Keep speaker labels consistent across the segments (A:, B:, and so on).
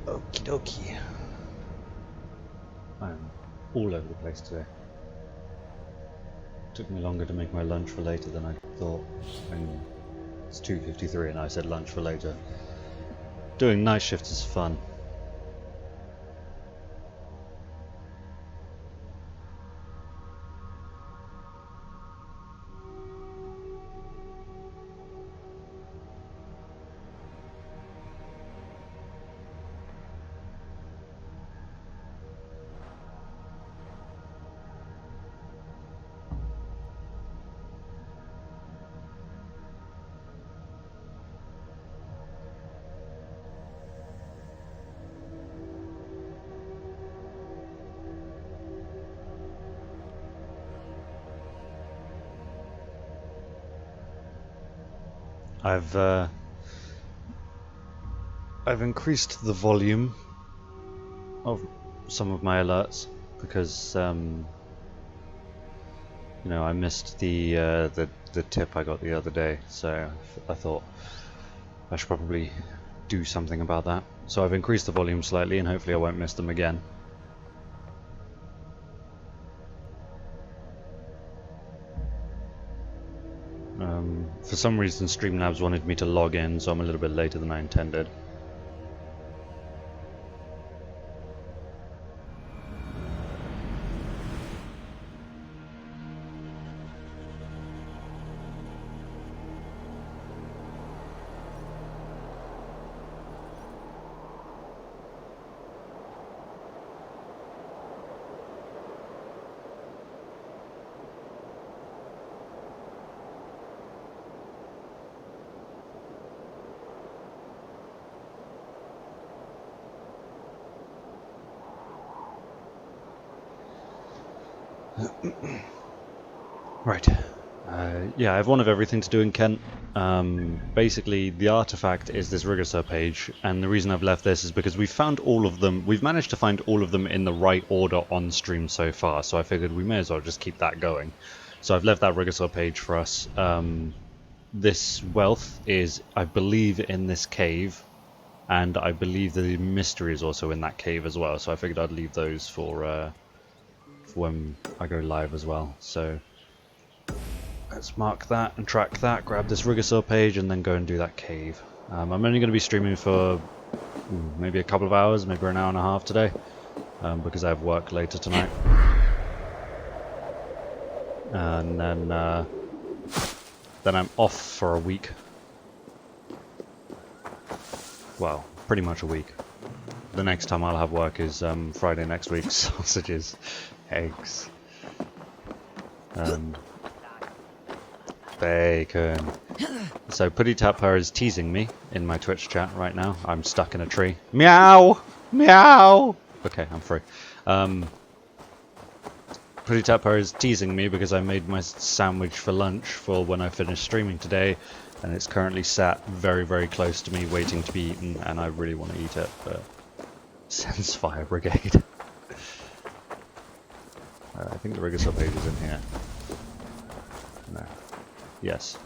A: Okie dokie. I'm all over the place today. Took me longer to make my lunch for later than I thought. And it's 2:53 and I said lunch for later. Doing night shifts is fun. I've increased the volume of some of my alerts because you know, I missed the tip I got the other day, so I thought I should probably do something about that. So I've increased the volume slightly and hopefully I won't miss them again. For some reason Streamlabs wanted me to log in, so I'm a little bit later than I intended. Right. Yeah, I have one of everything to do in Kent. Basically, the artifact is this Rigorsur page, and the reason I've left this is because we've found all of them. We've managed to find all of them in the right order on stream so far, so I figured we may as well just keep that going. So I've left that Rigorsur page for us. This wealth is, I believe, in this cave, and I believe the mystery is also in that cave as well, so I figured I'd leave those for when I go live as well. So let's mark that and track that, grab this Rigorsur page and then go and do that cave. I'm only going to be streaming for maybe a couple of hours, maybe an hour and a half today, because I have work later tonight. And then I'm off for a week. Well, pretty much a week. The next time I'll have work is Friday next week. Sausages, eggs, bacon. So Putty Tapper is teasing me in my Twitch chat right now. I'm stuck in a tree. Meow! Meow! Okay, I'm free. Putty Tapper is teasing me because I made my sandwich for lunch for when I finish streaming today, and it's currently sat very, very close to me waiting to be eaten, and I really want to eat it, but sends Fire Brigade. I think the Rigorsur page is in here. No. Yes.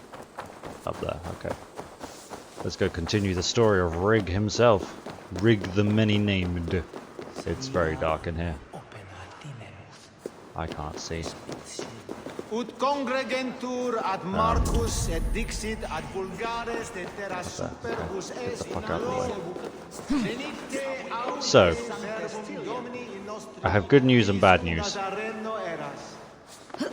A: Up there, okay. Let's go continue the story of Rig himself. Rig the many-named. It's very dark in here. I can't see.
B: Ut congregentur ad Marcus et dixit ad vulgares de terra superbus est in
A: So, I have good news and bad news. You're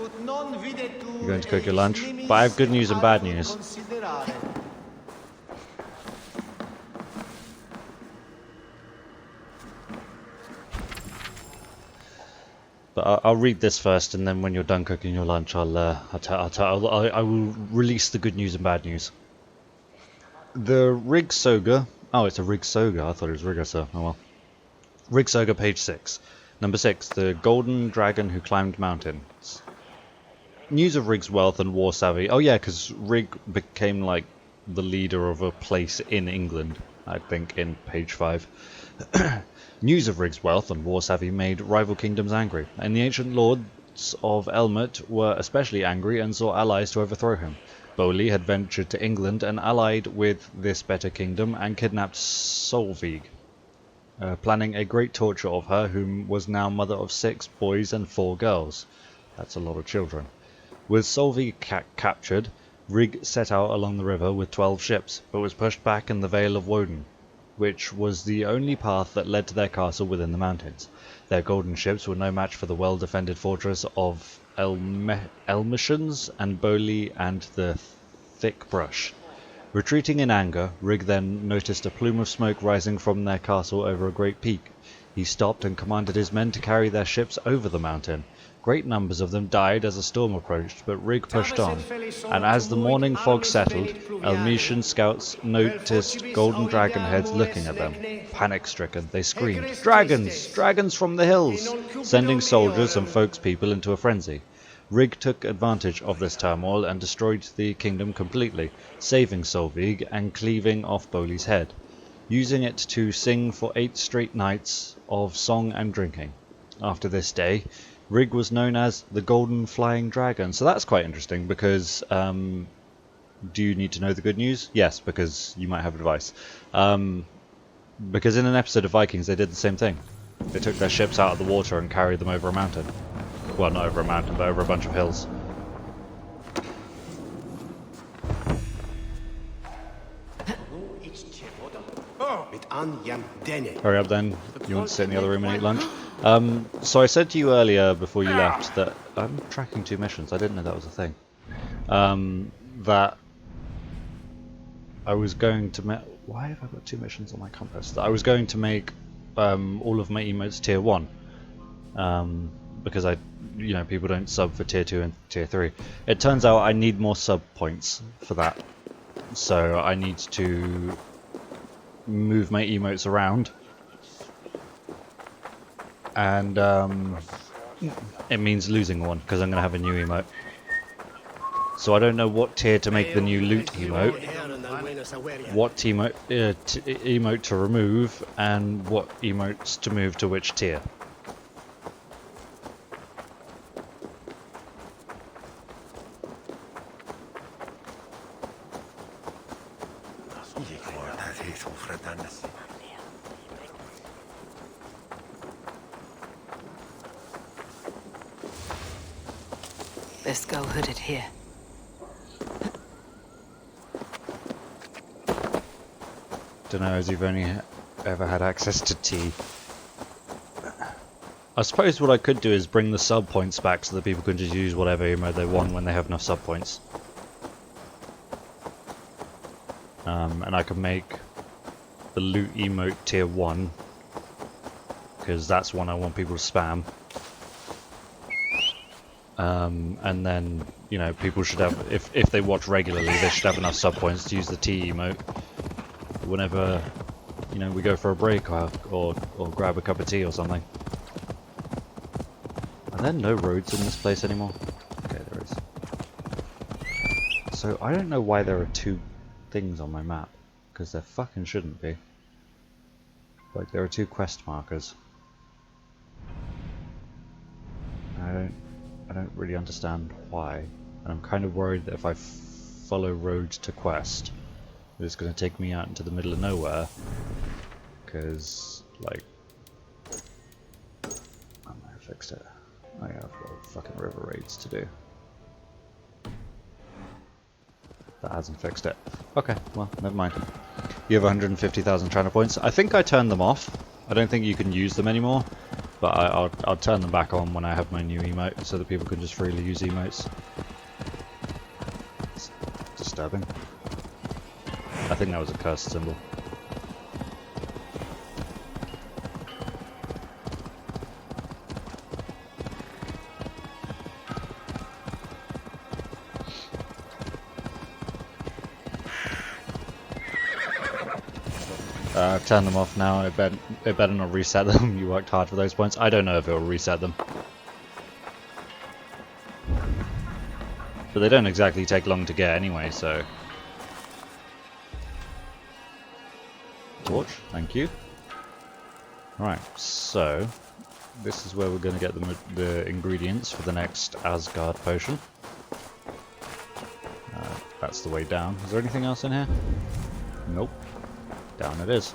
A: going to cook your lunch? But I have good news and bad news. But I'll read this first, and then when you're done cooking your lunch, I will release the good news and bad news. The Rig Soga. Oh, it's a Rig Soga. I thought it was Rigorsur. Oh well. Rig Soga, page 6. Number 6. The Golden Dragon Who Climbed Mountains. News of Rig's wealth and war savvy. Oh yeah, because Rig became like the leader of a place in England, I think, in page 5. News of Rig's wealth and war savvy made rival kingdoms angry, and the ancient lords of Elmet were especially angry and sought allies to overthrow him. Bowley had ventured to England and allied with this better kingdom and kidnapped Solveig. planning a great torture of her, whom was now mother of 6 boys and 4 girls. That's a lot of children. With Solvi captured, Rig set out along the river with 12 ships, but was pushed back in the Vale of Woden, which was the only path that led to their castle within the mountains. Their golden ships were no match for the well-defended fortress of Elmishans and Boli and the thick brush. Retreating in anger, Rig then noticed a plume of smoke rising from their castle over a great peak. He stopped and commanded his men to carry their ships over the mountain. Great numbers of them died as a storm approached, but Rig pushed on, and as the morning fog settled, Elmetian scouts noticed golden dragon heads looking at them. Panic-stricken, they screamed, "Dragons! Dragons from the hills!" sending soldiers and folkspeople into a frenzy. Rig took advantage of this turmoil and destroyed the kingdom completely, saving Solvig and cleaving off Boli's head, using it to sing for 8 straight nights of song and drinking. After this day, Rig was known as the Golden Flying Dragon. So that's quite interesting because, do you need to know the good news? Yes, because you might have advice. Because in an episode of Vikings they did the same thing. They took their ships out of the water and carried them over a mountain. Well, not over a mountain, but over a bunch of hills. Hurry up then, you want to sit in the other room and eat lunch? So I said to you earlier before you left that I'm tracking 2 missions. I didn't know that was a thing. That I was going to make... Why have I got 2 missions on my compass? That I was going to make all of my emotes tier 1. Because people don't sub for tier 2 and tier 3. It turns out I need more sub points for that. So I need to move my emotes around. And it means losing one because I'm going to have a new emote. So I don't know what tier to make the new loot emote, what emote to remove, and what emotes to move to which tier.
C: Let's go hooded here.
A: Don't know as you've only ever had access to tea. I suppose what I could do is bring the sub points back so that people can just use whatever emote they want when they have enough sub points. And I can make the loot emote tier 1 because that's one I want people to spam. And then, people should have, if they watch regularly, they should have enough sub points to use the tea emote whenever, we go for a break or grab a cup of tea or something. Are there no roads in this place anymore? Okay, there is. So I don't know why there are 2 things on my map, because there fucking shouldn't be. Like, there are 2 quest markers. I don't really understand why, and I'm kind of worried that if I follow road to quest, it's going to take me out into the middle of nowhere, because, like, I might have fixed it. Oh yeah, I've got fucking river raids to do. That hasn't fixed it. Okay, well, never mind. You have 150,000 channel points. I think I turned them off. I don't think you can use them anymore. But I'll turn them back on when I have my new emote, so that people can just freely use emotes. It's disturbing. I think that was a cursed symbol. I've turned them off now. It better not reset them. You worked hard for those points. I don't know if it will reset them. But they don't exactly take long to get anyway, so... Torch, thank you. Right, so... this is where we're going to get the ingredients for the next Asgard potion. That's the way down. Is there anything else in here? Nope. Down it is.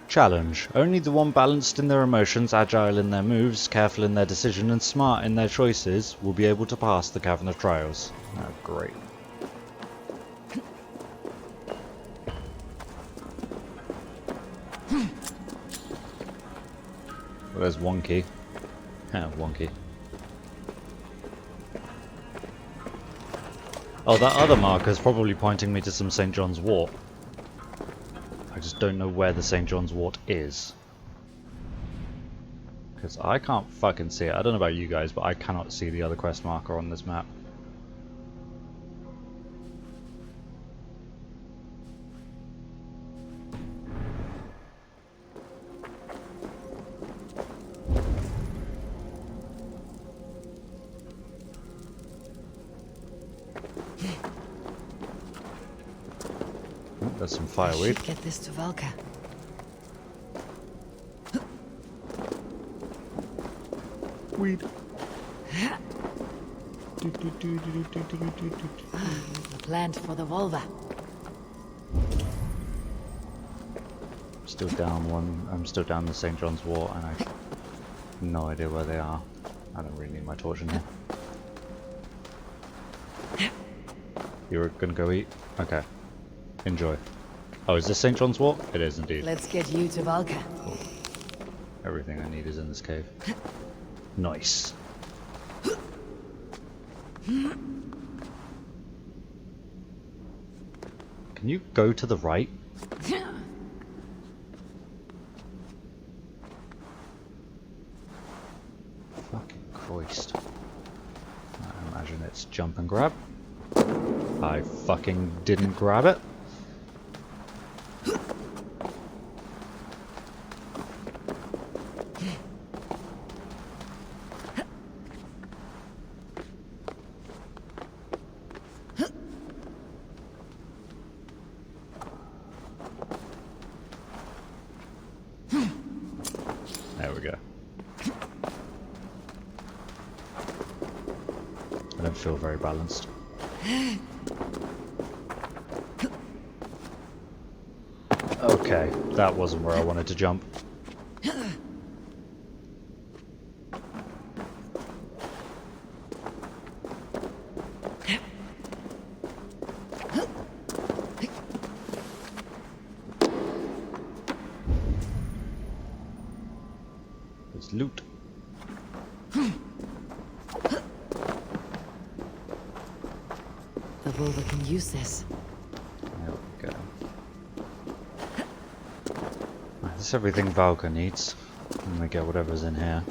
A: Challenge. Only the one balanced in their emotions, agile in their moves, careful in their decision, and smart in their choices will be able to pass the Cavern of Trials. Oh, great. Well, there's one key. Yeah, one key. Oh, that other marker's probably pointing me to some St. John's Wort. I just don't know where the St. John's Wort is. Because I can't fucking see it. I don't know about you guys, but I cannot see the other quest marker on this map. Oh, there's some fireweed.
C: Should get this to Valka.
A: Weed.
C: A plant for the vulva.
A: Still down one. I'm still down the St. John's Wort, and I have no idea where they are. I don't really need my torch in here. You're gonna go eat? Okay. Enjoy. Oh, is this St. John's Wort? It is indeed.
C: Let's get you to Valka.
A: Cool. Everything I need is in this cave. Nice. Can you go to the right? Fucking Christ. I imagine it's jump and grab. I fucking didn't grab it. There we go. I don't feel very balanced. Okay, that wasn't where I wanted to jump. There's loot.
C: The vulva can use this.
A: There we go. That's everything Valka needs. I'm gonna get whatever's in here.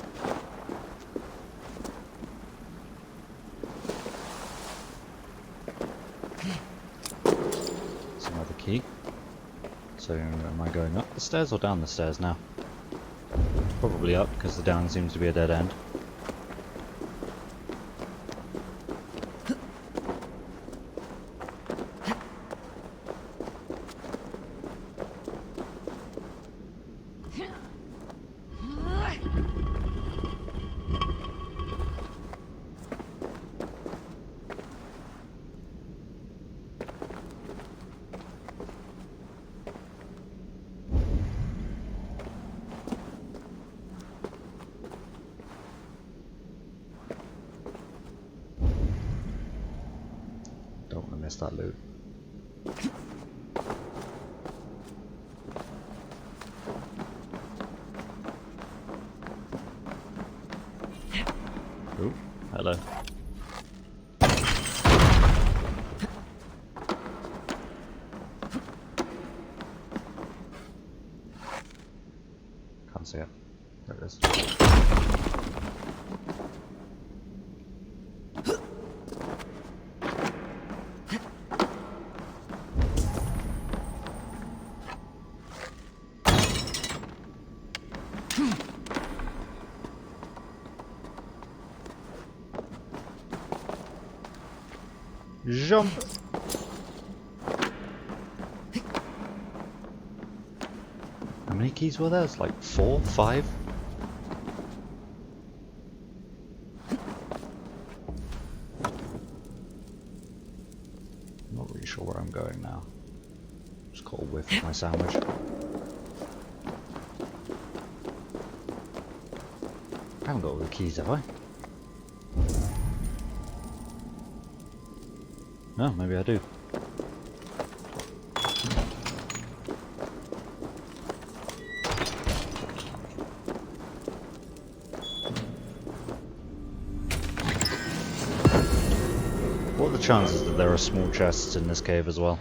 A: That's another key. So am I going up the stairs or down the stairs now? Probably up, because the down seems to be a dead end. Don't want to miss that loot. Ooh, hello. Can't see it. There it is. Jump! How many keys were there? It's like 4, 5? I'm not really sure where I'm going now. Just got a whiff of my sandwich. I haven't got all the keys, have I? No, maybe I do. What are the chances that there are small chests in this cave as well?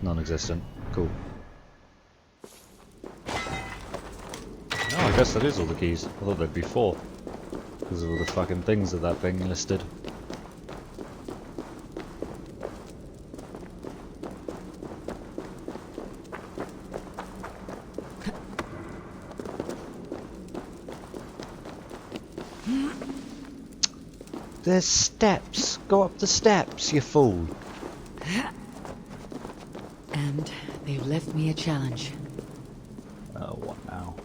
A: Non-existent. Cool. Oh, I guess that is all the keys. I thought there'd be 4. Because of all the fucking things that thing listed. There's steps! Go up the steps, you fool!
C: And they've left me a challenge.
A: Oh, what now?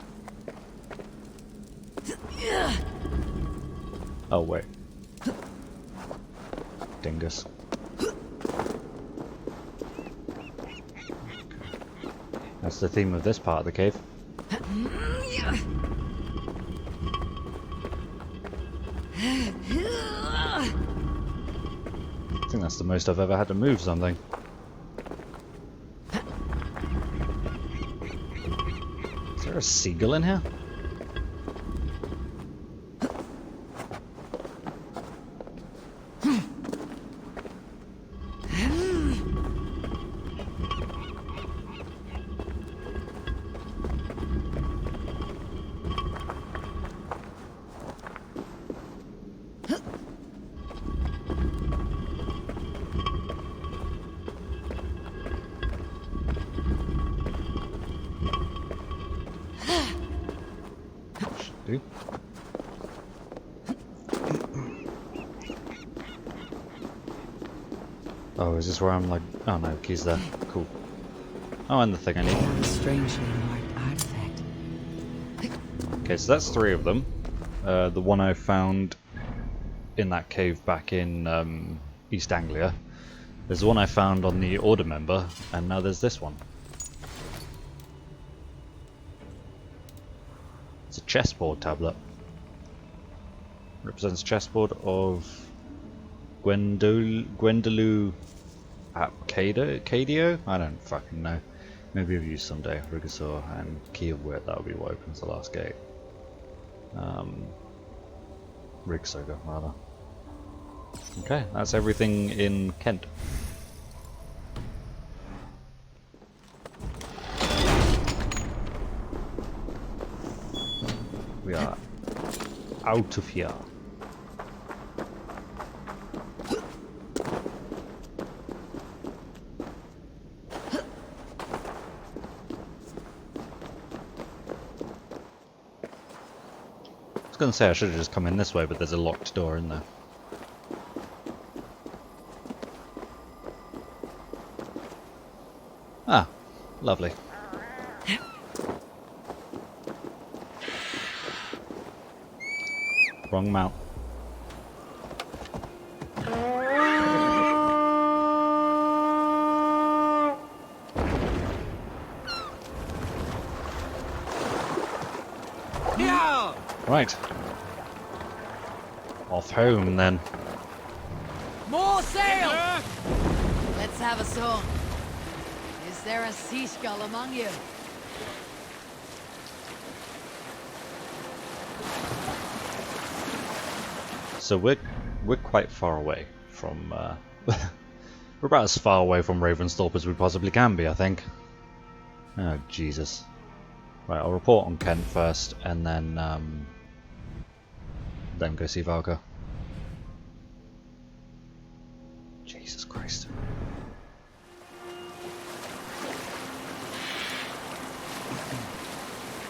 A: Oh, wait. Dingus. That's the theme of this part of the cave. I think that's the most I've ever had to move something. Is there a seagull in here? Do. Oh, is this where I'm like... Oh no, keys there. Cool. Oh, and the thing I need.
C: A strangely marked artifact.
A: Okay, so that's 3 of them. The one I found in that cave back in East Anglia. There's the one I found on the Order member, and now there's this one. It's a chessboard tablet. Represents chessboard of Gwendolyn Cadio? I don't fucking know. Maybe I've used someday. Rigasaur and Key of Wit, that would be what opens the last gate. Rigsoga, rather. Okay, that's everything in Kent. We are out of here. I was going to say I should have just come in this way, but there's a locked door in there. Ah, lovely. Wrong mount. Right. Off home then.
C: More sail! Let's have a song. Is there a seagull among you?
A: So we're quite far away from we're about as far away from Ravensthorpe as we possibly can be, I think. Oh Jesus. Right, I'll report on Kent first and then go see Valka. Jesus Christ.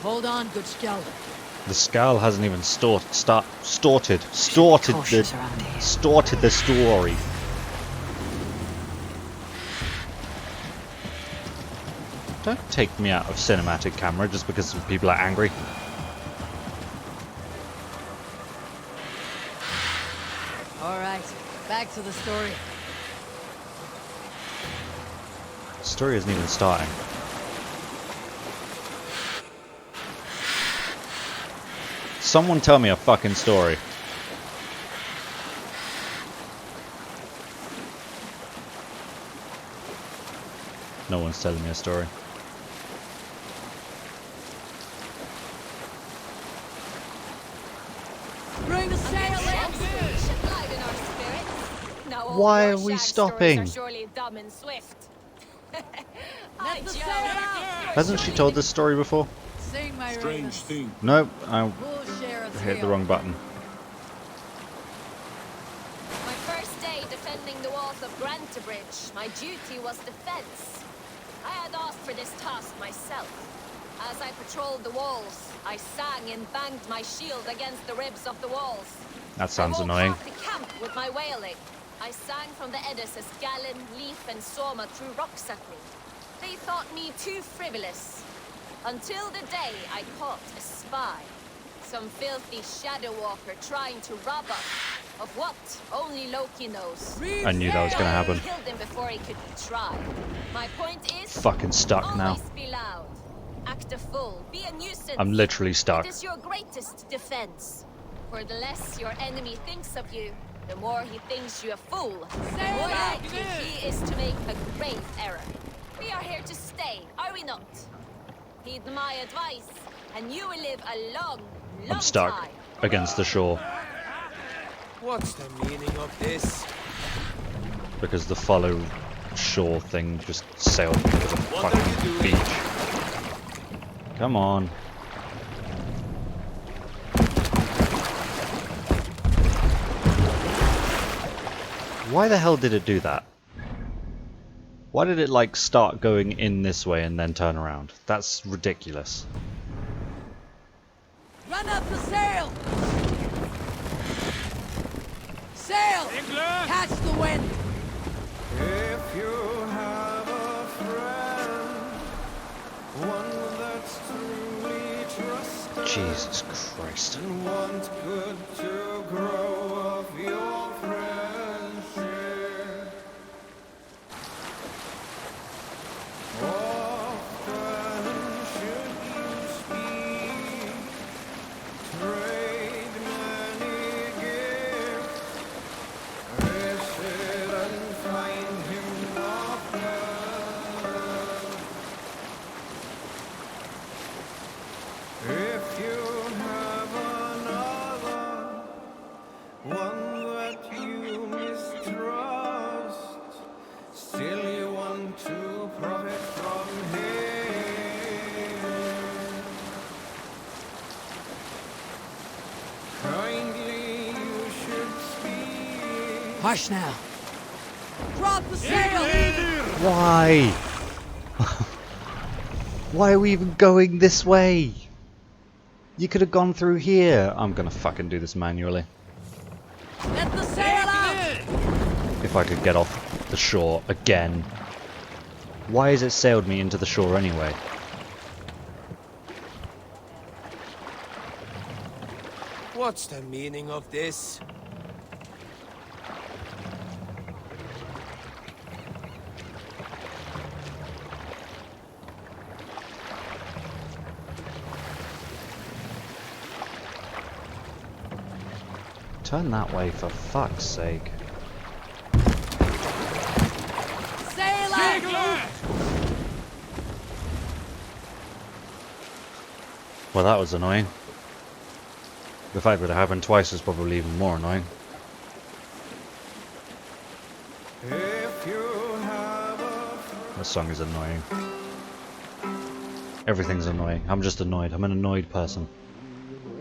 C: Hold on, good skell.
A: The skull hasn't even started
C: Cautious around here.
A: the story. Don't take me out of cinematic camera just because people are angry.
C: Alright, back to the story.
A: The story isn't even starting. Someone tell me a fucking story. No one's telling me a story.
C: Bring the sail in!
A: Why are we stopping?
D: Surely dumb and swift.
C: Let the sail out!
A: Hasn't she told this story before?
C: Sing, my
E: Strange
C: ravens.
E: thing.
A: Nope, I
C: We'll share a
A: hit the
C: tale.
A: wrong button.
D: My first day defending the walls of Grantebridge, my duty was defense. I had asked for this task myself. As I patrolled the walls, I sang and banged my shield against the ribs of the walls.
A: That sounds
D: I walked
A: annoying.
D: half the camp with my wailing. I sang from the Eddas as Gallon, Leaf, and Soma threw rocks at me. They thought me too frivolous. Until the day I caught a spy. Some filthy shadow walker trying to rob us of what only Loki knows.
A: I knew that was gonna happen.
D: I killed him before he could be tried. My point is,
A: Fucking stuck now.
D: always be loud. Act a fool. Be a nuisance.
A: I'm literally stuck.
D: It is your greatest defense. For the less your enemy thinks of you, the more he thinks you a fool. The more likely he is to make a grave error. We are here to stay, are we not? Heed my advice, and you will live a long, long
A: I'm stuck
D: time.
A: against the shore
F: What's the meaning of this?
A: because the follow shore thing just sailed me to the fucking beach. Come on. Why the hell did it do that? Why did it like start going in this way and then turn around? That's ridiculous.
C: Run up the sail! Sail! Catch the wind!
B: If you have a friend, one that's truly trusted,
A: Jesus Christ.
B: and want good to grow of your friendship. Often should you speak, trade many gifts, visit and find him often. If you have another, one that you mistrust, still you want to profit from him. Kindly you should speak.
C: Hush now. Drop the sail!
A: Why? Why are we even going this way? You could have gone through here. I'm gonna fucking do this manually.
C: Let the sail out!
A: If I could get off the shore again. Why has it sailed me into the shore anyway?
F: What's the meaning of this?
A: Turn that way for fuck's sake.
C: Sail out!
A: Well, that was annoying. The fact that it happened twice is probably even more annoying.
B: If you have a
A: This song is annoying. Everything's annoying. I'm just annoyed. I'm an annoyed person.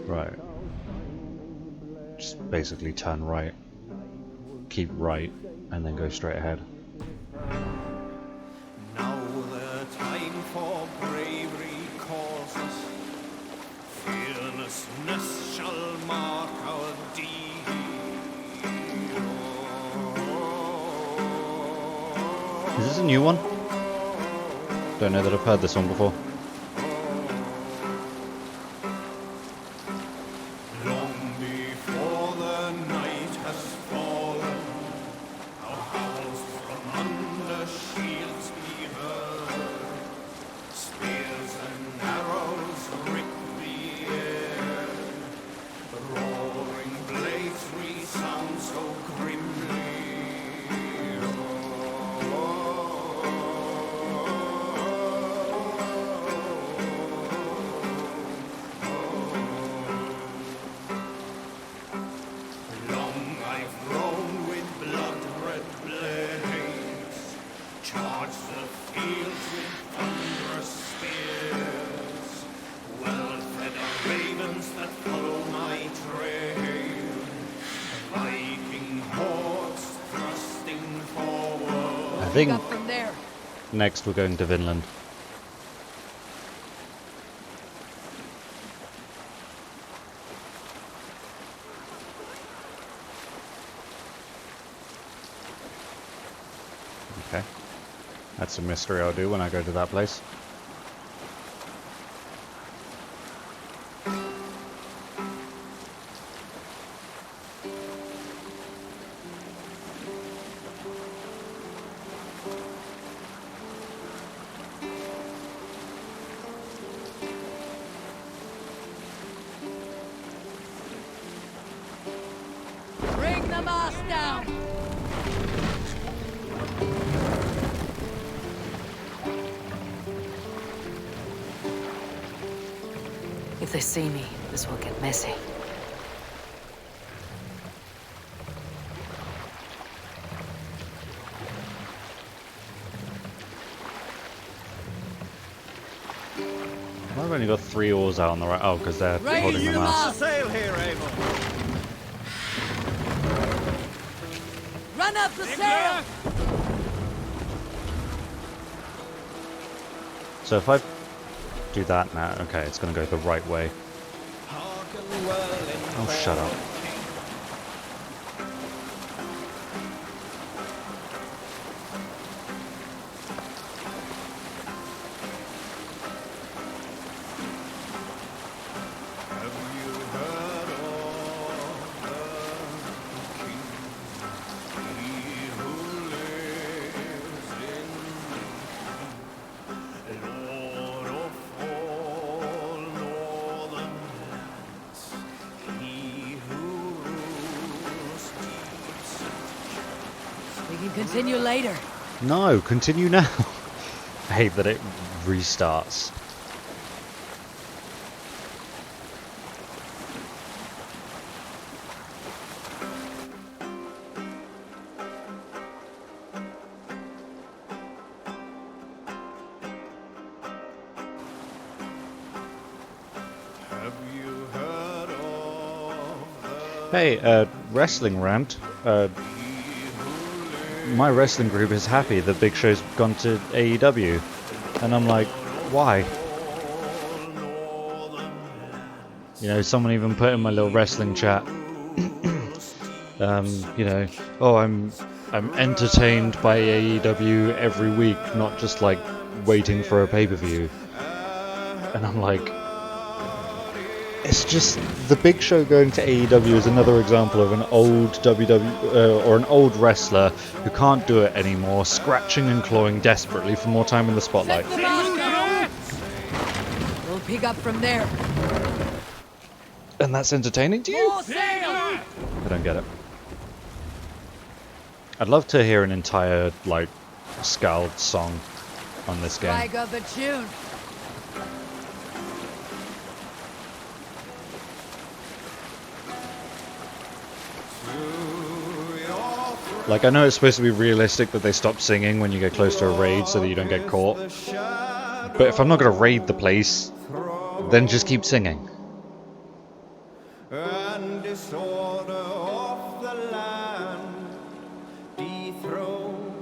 A: Right. Just basically turn right. Keep right. And then go straight ahead.
B: Now the time for bravery calls us. Fearlessness shall mark our deed.
A: Is this a new one? Don't know that I've heard this one before.
B: Long before the night has fallen, our howls from under shields be heard. Spears and arrows rip the air. fields with thunderous spears, well-fed are ravens that follow my trail, Viking hordes thrusting forward.
A: I think
C: Up from there.
A: next we're going to Vinland. Okay. That's a mystery I'll do when I go to that place.
C: Bring the mast down.
E: If they see me, this will get messy.
A: I've only got 3 oars out on the right. Oh, because they're
C: Raise
A: holding the
C: your
A: mast.
B: Sail here, Eivor.
C: Run up the sail.
A: So if I do that now, okay, it's going to go the right way.
B: Hearken well in
A: Oh, shut up.
B: Have you heard of the king? He who lives in Lord of all northern lands, he who rules deep.
C: We can continue later.
A: No, continue now. I hate that it restarts.
B: Have you heard of
A: Hey, wrestling rant. My wrestling group is happy that Big Show's gone to AEW. And I'm like, why? You know, someone even put in my little wrestling chat, you know, oh, I'm entertained by AEW every week, not just like waiting for a pay-per-view. And I'm like, it's just the Big Show going to AEW is another example of an old WWE or an old wrestler who can't do it anymore, scratching and clawing desperately for more time in the spotlight.
C: Set the mast down. We'll pick up from there.
A: And that's entertaining to you?
C: More sail.
A: I don't get it. I'd love to hear an entire, like, Skald song on this game.
C: Strike up a tune.
A: Like, I know it's supposed to be realistic that they stop singing when you get close to a raid so that you don't get caught. But if I'm not going to raid the place, then just keep singing.
B: and disorder of the land dethroned.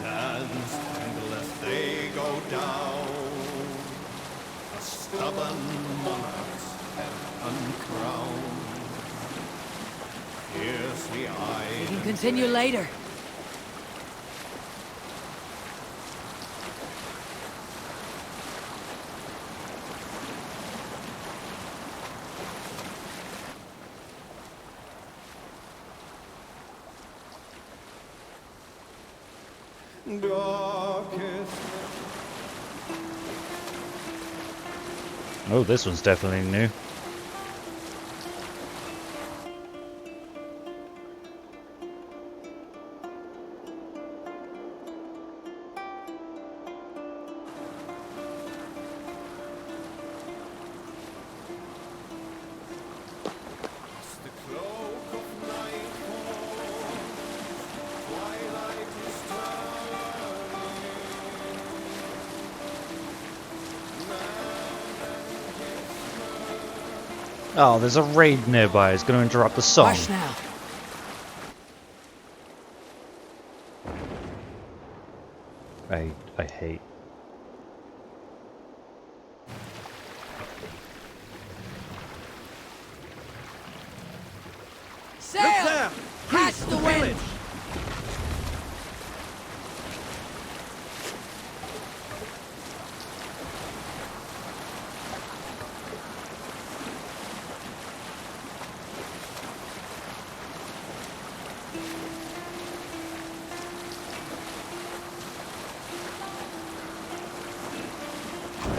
B: Lands tangle as they go down, a stubborn monarch's head uncrowned. Here's the
C: We
B: eye.
C: can continue later.
B: Darkest
A: Oh, this one's definitely new.
B: the cloak of night falls, twilight is
A: Oh, there's a raid nearby. It's going to interrupt the song.
C: Rush now.
A: I hate.
C: Sail! Catch the wind!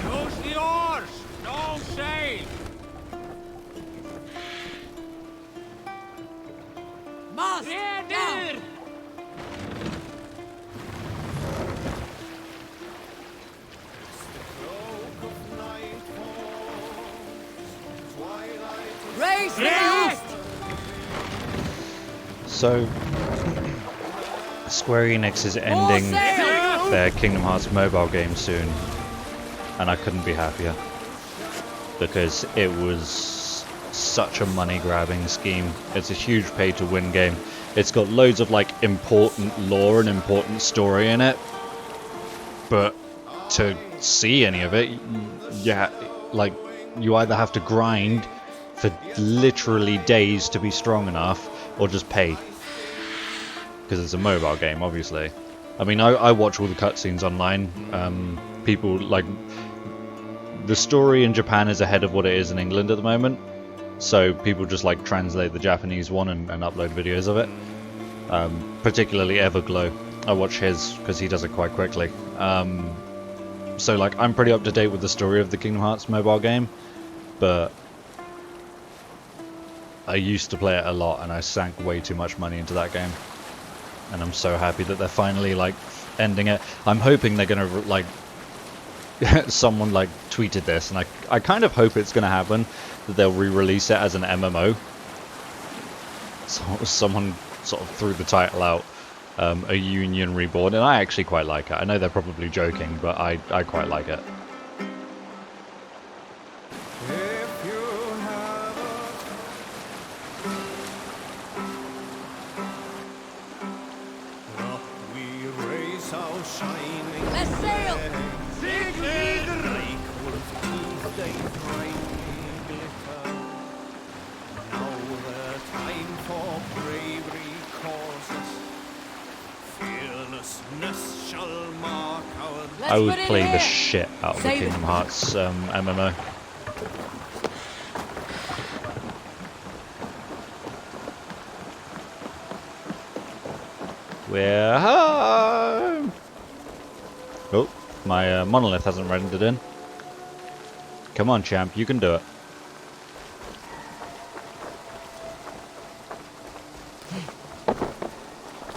F: Use the oars! No sail!
C: Mast down! Raise the mast!
A: So, Square Enix is ending
C: sail!
A: their Kingdom Hearts mobile game soon, and I couldn't be happier because it was such a money-grabbing scheme. It's a huge pay-to-win game. It's got loads of like important lore and important story in it, but to see any of it, yeah, like you either have to grind for literally days to be strong enough, or just pay. Because it's a mobile game, obviously. I mean, I watch all the cutscenes online. People, like... The story in Japan is ahead of what it is in England at the moment. So people just, like, translate the Japanese one and upload videos of it. Particularly Everglow. I watch his, because he does it quite quickly. So, like, I'm pretty up to date with the story of the Kingdom Hearts mobile game. But... I used to play it a lot, and I sank way too much money into that game. And I'm so happy that they're finally, like, ending it. I'm hoping they're gonna, like... someone, like, tweeted this, and I kind of hope it's gonna happen, that they'll re-release it as an MMO. So, someone sort of threw the title out, A Union Reborn, and I actually quite like it. I know they're probably joking, but I quite like it.
C: Let's sail!
A: I would play the shit out of the Kingdom Hearts MMO. We're home! Oh, my monolith hasn't rendered in. Come on, champ, you can do it.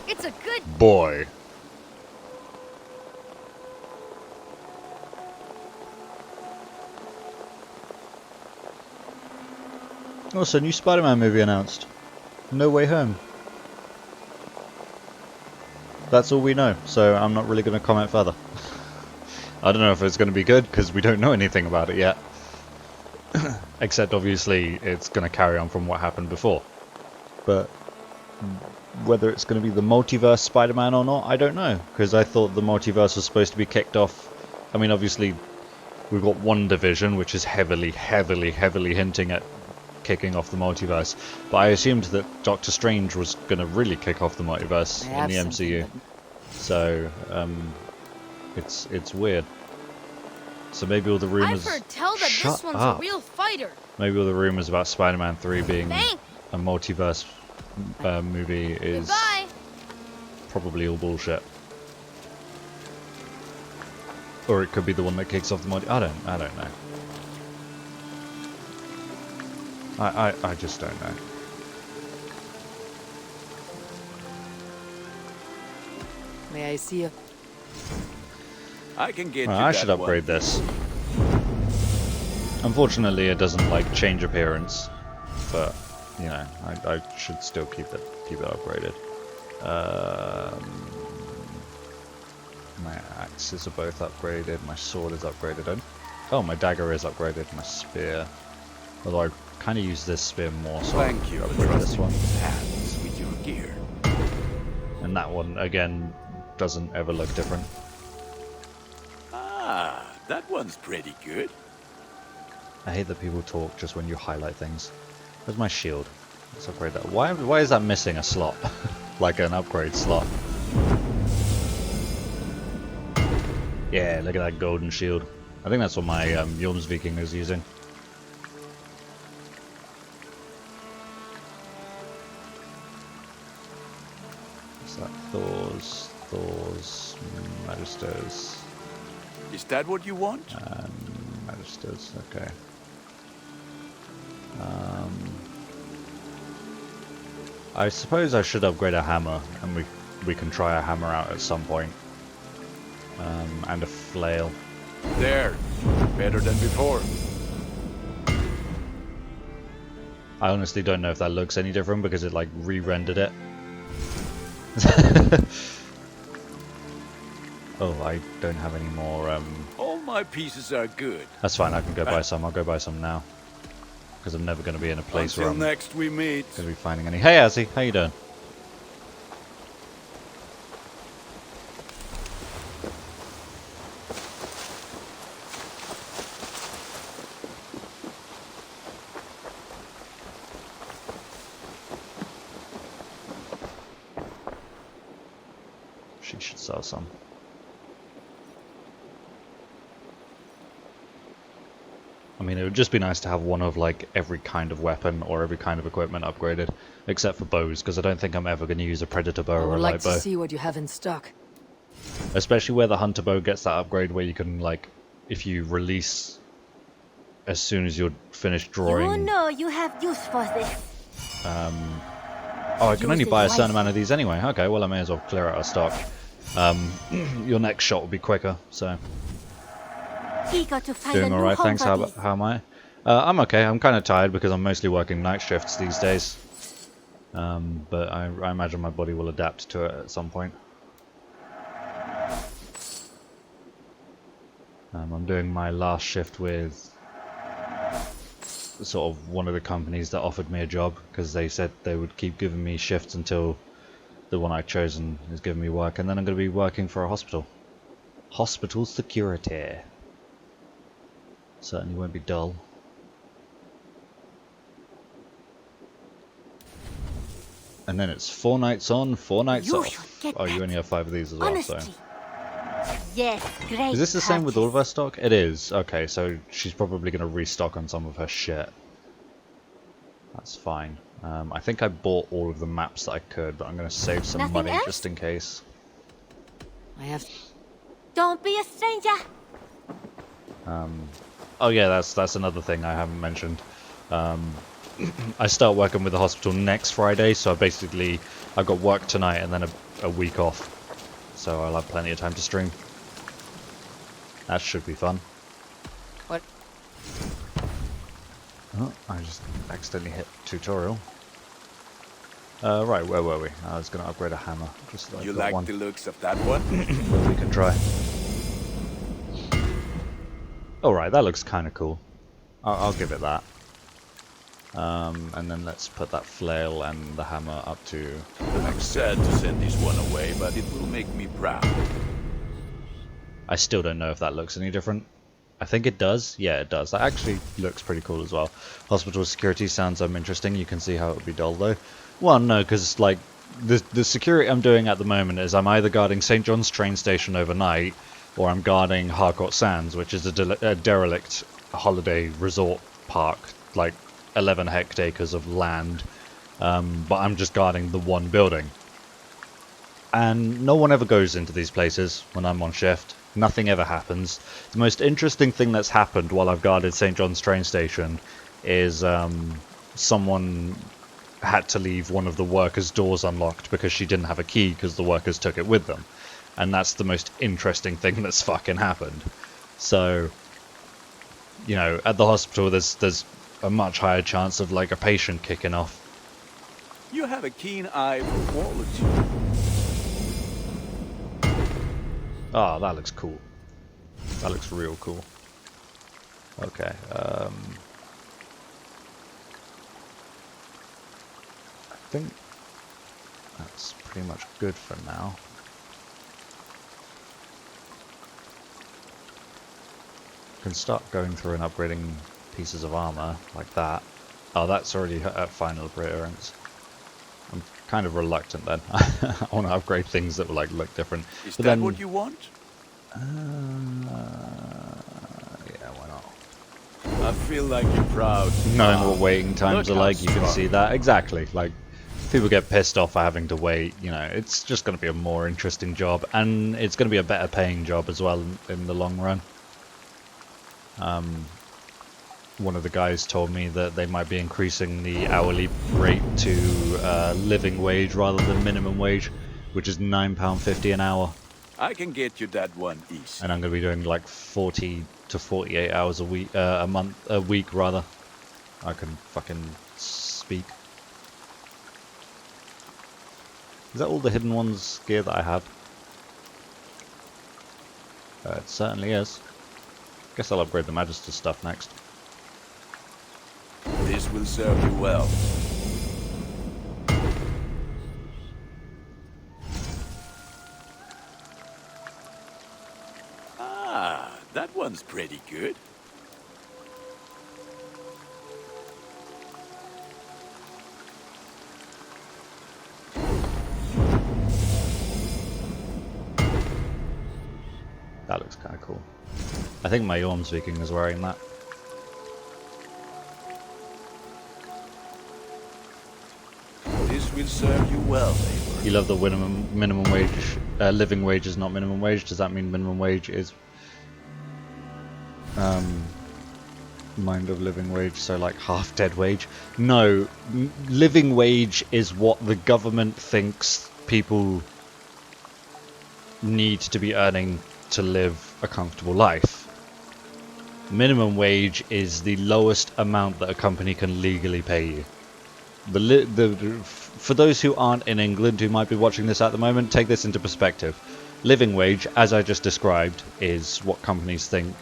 D: It's a good
A: Boy. Also, new Spider-Man movie announced. No Way Home. That's all we know, so I'm not really going to comment further. I don't know if it's going to be good, because we don't know anything about it yet. Except, obviously, it's going to carry on from what happened before. But whether it's going to be the multiverse Spider-Man or not, I don't know. Because I thought the multiverse was supposed to be kicked off. I mean, obviously, we've got WandaVision, which is heavily hinting at kicking off the multiverse. But I assumed that Doctor Strange was going to really kick off the multiverse in the MCU. So, it's weird. So maybe all the rumors...
D: I've heard tell that this one's a real fighter.
A: Maybe all the rumors about Spider-Man 3 being
D: Thanks.
A: a multiverse movie is
D: Goodbye.
A: probably all bullshit. Or it could be the one that kicks off the multi... I don't know. I just don't know.
E: May I see you?
F: I can get
A: I should upgrade this. Unfortunately, it doesn't like change appearance, but you know, I should still keep it upgraded. My axes are both upgraded. My sword is upgraded. Oh, my dagger is upgraded. My spear. Although I kind of use this spear more, so
G: Thank you
A: I'll
G: for
A: upgrade this
G: trusting
A: one.
G: these hands with your gear.
A: And that one, again, doesn't ever look different.
G: Ah, that one's pretty good.
A: I hate that people talk just when you highlight things. Where's my shield? Let's upgrade that. Why is that missing a slot? Like an upgrade slot. Yeah, look at that golden shield. I think that's what my Viking is using. What's that? Thor's, Magisters.
G: Is that what you want?
A: Magisters, okay. I suppose I should upgrade a hammer, and we can try a hammer out at some point. And a flail.
G: There. Better than before.
A: I honestly don't know if that looks any different because it like re-rendered it. Oh, I don't have any more.
G: All my pieces are good.
A: That's fine. I can go buy some. I'll go buy some now because I'm never going to be in a place
G: Until
A: where I'm
G: next we meet.
A: going to be finding any. Hey, Azzy, how you doing? She should sell some. I mean, it would just be nice to have one of like every kind of weapon or every kind of equipment upgraded, except for bows, because I don't think I'm ever going to use a predator bow
E: I
A: or a
E: would
A: light
E: like
A: bow.
E: to see what you have in stock.
A: Especially where the hunter bow gets that upgrade where you can like, if you release as soon as you're finished drawing.
H: You know you have use for this.
A: Oh, I can only buy a certain amount of these anyway. Okay, well I may as well clear out our stock. Your next shot will be quicker, so.
H: Eager to find
A: Doing
H: a
A: alright,
H: new home
A: thanks.
H: for these.
A: How am I? I'm okay. I'm kind of tired because I'm mostly working night shifts these days. But I imagine my body will adapt to it at some point. I'm doing my last shift with sort of one of the companies that offered me a job because they said they would keep giving me shifts until the one I've chosen is giving me work, and then I'm going to be working for a hospital. Hospital security. Certainly won't be dull. And then it's 4 nights on, 4 nights
H: You
A: off.
H: should get
A: Oh, you
H: that.
A: only have 5 of these as well, so.
H: Honesty. Yes, great.
A: Is this the same with all of
H: purchase.
A: her stock? It is. Okay, so she's probably going to restock on some of her shit. That's fine. I think I bought all of the maps that I could, but I'm going to save some
H: Nothing
A: money
H: else?
A: just in case.
E: I have.
H: Don't be a stranger.
A: Oh yeah, that's another thing I haven't mentioned. I start working with the hospital next Friday, so I've got work tonight and then a week off. So I'll have plenty of time to stream. That should be fun.
E: What?
A: Oh, I just accidentally hit tutorial. Right, where were we? I was going to upgrade a hammer. Just so I've
G: You
A: got
G: like
A: one
G: the looks of that one?
A: that we can try. Alright, that looks kind of cool. I'll give it that. And then let's put that flail and the hammer up to the
G: I'm sad to send this one away, but it will make me proud.
A: I still don't know if that looks any different. I think it does. Yeah, it does. That actually looks pretty cool as well. Hospital security sounds interesting. You can see how it would be dull though. Well, no, because like the security I'm doing at the moment is I'm either guarding St. John's train station overnight, or I'm guarding Harcourt Sands, which is a derelict holiday resort park, like 11 hectares of land. But I'm just guarding the one building. And no one ever goes into these places when I'm on shift. Nothing ever happens. The most interesting thing that's happened while I've guarded St. John's train station is someone had to leave one of the workers' doors unlocked because she didn't have a key because the workers took it with them. And that's the most interesting thing that's fucking happened. So, you know, at the hospital there's a much higher chance of like a patient kicking off.
G: You have a keen eye for quality.
A: Oh, that looks cool. That looks real cool. Okay, think that's pretty much good for now. Can start going through and upgrading pieces of armor like that. Oh, that's already at final appearance. I'm kind of reluctant then. I want to upgrade things that will like look different.
G: Is
A: But
G: that
A: then,
G: what you want?
A: yeah, why not?
G: I feel like you're proud.
A: Knowing what waiting times
G: Look
A: are
G: how
A: like, you can
G: strong.
A: see that exactly. Like, people get pissed off for having to wait. You know, it's just going to be a more interesting job, and it's going to be a better paying job as well in the long run. One of the guys told me that they might be increasing the hourly rate to living wage rather than minimum wage, which is £9.50 an hour.
G: I can get you that one easy.
A: And I'm going to be doing like 40 to 48 hours a week, a week rather. I can fucking speak. Is that all the hidden ones gear that I have? It certainly is. Guess I'll upgrade the Magister stuff next.
G: This will serve you well. Ah, that one's pretty good.
A: That looks kind of cool. I think my Orm speaking is wearing that.
G: This will serve you well, Eivor.
A: You love the minimum wage, living wage is not minimum wage. Does that mean minimum wage is mind of living wage, so like half dead wage? No, living wage is what the government thinks people need to be earning to live a comfortable life. Minimum wage is the lowest amount that a company can legally pay you. For those who aren't in England who might be watching this at the moment, take this into perspective. Living wage, as I just described, is what companies think,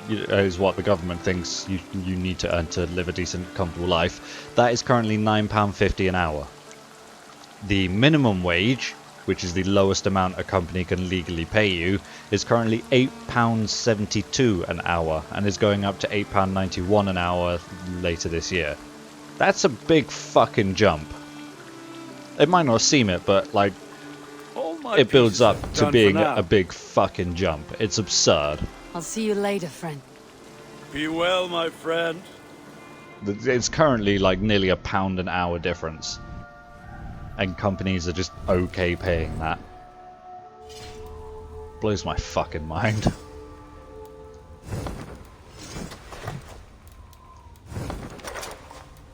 A: is what the government thinks you need to earn to live a decent, comfortable life. That is currently £9.50 an hour. The minimum wage, which is the lowest amount a company can legally pay you, is currently £8.72 an hour and is going up to £8.91 an hour later this year. That's a big fucking jump. It might not seem it, but like,
G: All my
A: it builds
G: pieces
A: up
G: are
A: to
G: done for
A: being
G: now.
A: a big fucking jump. It's absurd.
E: I'll see you later, friend.
G: Be well, my friend.
A: It's currently like nearly £1 an hour difference. And companies are just okay paying that. Blows my fucking mind.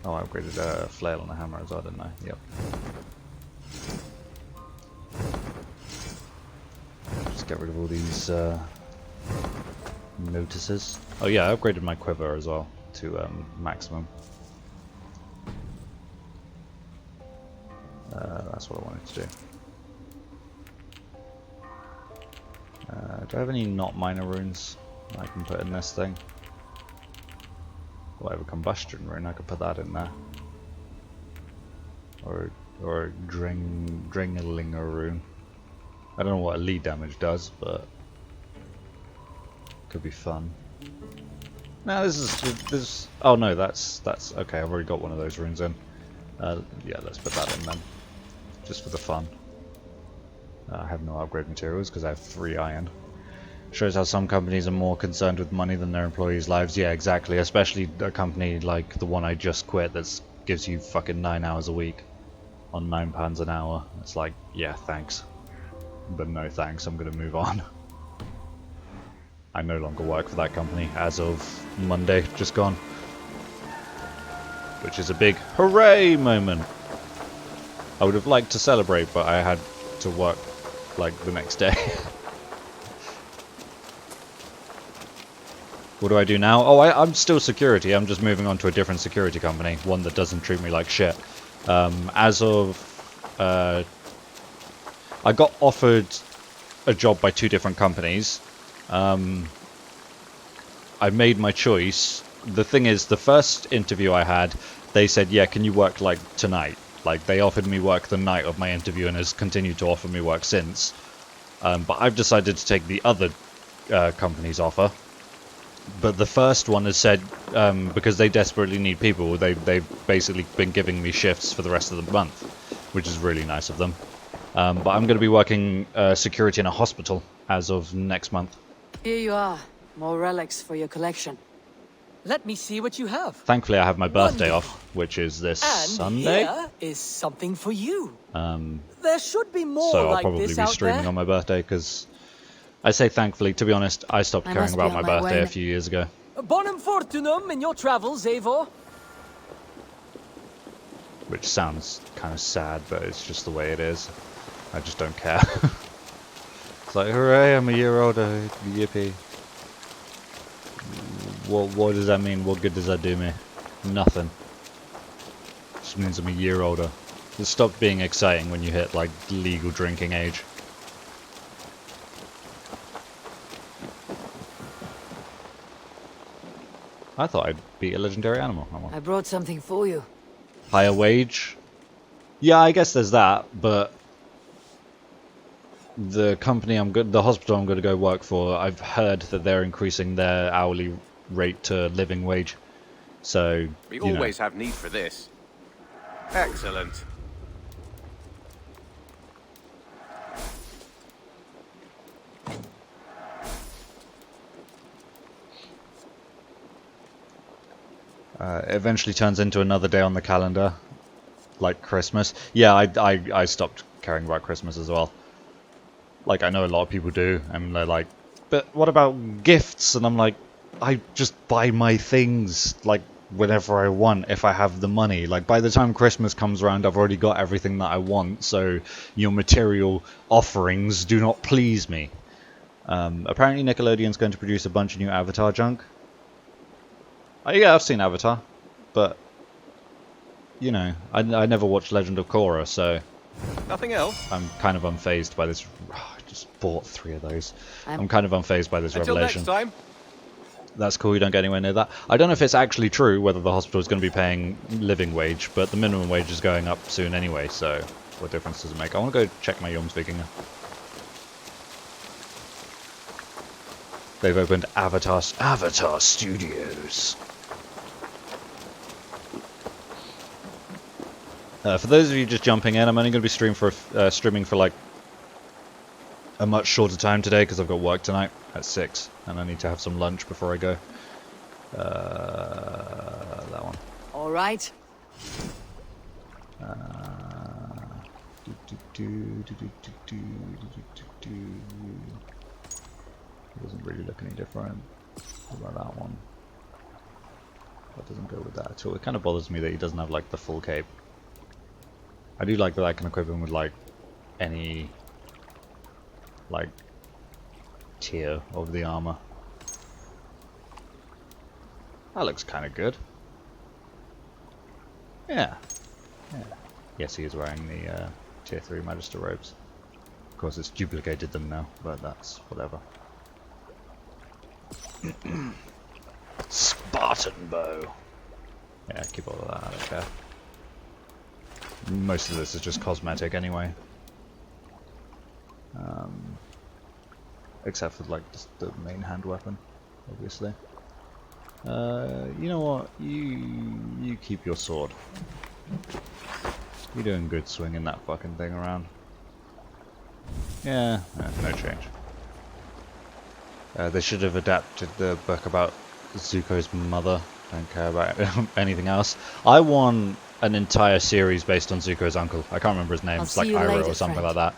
A: Oh, I upgraded a flail and a hammer as well, didn't I? Yep. Just get rid of all these notices. Oh yeah, I upgraded my quiver as well to maximum. That's what I wanted to do. Do I have any not minor runes I can put in this thing? Do I have a combustion rune? I could put that in there. Or a Dringalinger rune. I don't know what elite damage does, but could be fun. Now this is oh no, that's okay. I've already got one of those runes in. Yeah, let's put that in then, just for the fun. I have no upgrade materials because I have 3 iron. Shows how some companies are more concerned with money than their employees' lives. Yeah, exactly. Especially a company like the one I just quit that gives you fucking 9 hours a week on £9 an hour. It's like, yeah, thanks, but no thanks. I'm gonna move on. I no longer work for that company as of Monday, just gone. Which is a big hooray moment. I would have liked to celebrate, but I had to work like the next day. What do I do now? Oh, I'm still security. I'm just moving on to a different security company, one that doesn't treat me like shit. As of I got offered a job by 2 different companies. I made my choice. The thing is, the first interview I had, they said, yeah, can you work like tonight? Like, they offered me work the night of my interview and has continued to offer me work since. But I've decided to take the other company's offer. But the first one has said, because they desperately need people, they've basically been giving me shifts for the rest of the month, which is really nice of them. But I'm going to be working security in a hospital as of next month.
E: Here you are. More relics for your collection.
F: Let me see what you have.
A: Thankfully, I have my birthday
F: Wonderful.
A: off, which is this
F: And
A: Sunday.
F: here is something for you. There should be more
A: So I'll
F: like
A: probably
F: this
A: be
F: out
A: streaming
F: there.
A: on my birthday, because I say thankfully, to be honest, I stopped
E: I
A: caring
E: must be
A: about
E: on
A: my
E: my
A: birthday
E: way
A: a few years ago.
F: Bonum fortunum in your travels, Eivor.
A: Which sounds kind of sad, but it's just the way it is. I just don't care. It's like, hooray, I'm a year older, yippee. What does that mean? What good does that do me? Nothing. Just means I'm a year older. It stopped being exciting when you hit, like, legal drinking age. I thought I'd beat a legendary animal. Oh, well.
E: I brought something for you.
A: Higher wage? Yeah, I guess there's that, but the company the hospital I'm going to go work for, I've heard that they're increasing their hourly rate to living wage. So,
G: We
A: you know.
G: always have need for this. Excellent.
A: Eventually turns into another day on the calendar, like Christmas. Yeah, I stopped caring about Christmas as well. Like, I know a lot of people do, and they're like, but what about gifts? And I'm like, I just buy my things, like, whenever I want, if I have the money. Like, by the time Christmas comes around, I've already got everything that I want, so your material offerings do not please me. Apparently Nickelodeon's going to produce a bunch of new Avatar junk. Yeah, I've seen Avatar, but, you know, I never watched Legend of Korra, so
G: Nothing else?
A: I'm kind of unfazed by this. I just bought 3 of those.
E: I'm-
A: I'm kind of unfazed by this
G: Until
A: revelation.
G: next time.
A: That's cool, you don't get anywhere near that. I don't know if it's actually true, whether the hospital is going to be paying living wage, but the minimum wage is going up soon anyway, so what difference does it make? I want to go check my Jomsvikinger. They've opened Avatar Studios. For those of you just jumping in, I'm only going to be streaming for like a much shorter time today because I've got work tonight at 6 and I need to have some lunch before I go. That one.
E: All right.
A: It doesn't really look any different. What about that one? That doesn't go with that at all. It kind of bothers me that he doesn't have like the full cape. I do like that I can equip him with like any like tier of the armor. That looks kind of good. Yeah. Yes, he is wearing the tier 3 Magister robes. Of course, it's duplicated them now, but that's whatever. Spartan bow. Yeah, keep all of that. I don't care. Most of this is just cosmetic anyway. Except for like just the main hand weapon, obviously. You know what? You keep your sword. You're doing good swinging that fucking thing around. Yeah, no change. They should have adapted the book about Zuko's mother. Don't care about anything else. I want an entire series based on Zuko's uncle. I can't remember his name.
E: I'll
A: It's like
E: see you
A: Iroh
E: later,
A: or something
E: friend.
A: like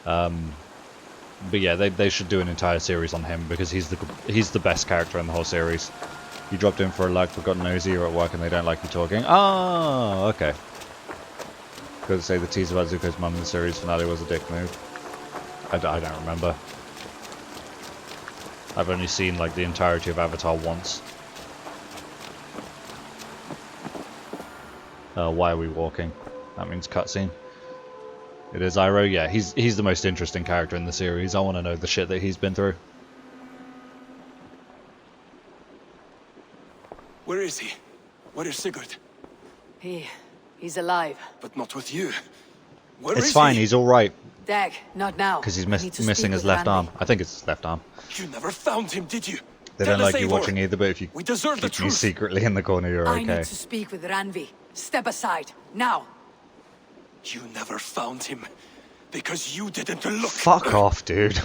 A: that. But yeah, they should do an entire series on him because he's the best character in the whole series. You dropped in for a lug but got nosy, you're at work and they don't like you talking. Oh, okay. Gotta say the tease about Zuko's mum in the series finale was a dick move. I don't remember. I've only seen like the entirety of Avatar once. Why are we walking? That means cutscene. It is Iroh? Yeah, he's the most interesting character in the series. I want to know the shit that he's been through.
G: Where is he? Where is Sigurd?
E: He He's alive.
F: But not with you. Where
A: It's
F: is
A: fine,
F: he?
A: he's alright.
E: Dag, not now.
A: Because he's
E: I need to
A: missing
E: speak
A: his
E: with
A: left
E: Randvi.
A: arm. I think it's his left arm.
F: You never found him, did you?
A: They
F: Tell
A: don't
F: us,
A: like you
F: Eivor.
A: watching either, but if you
F: We deserve the
A: keep me
F: truth.
A: secretly in the corner, you're
E: I
A: okay.
E: need to speak with Randvi. Step aside, now.
F: You never found him. Because you didn't look.
A: Fuck off, dude.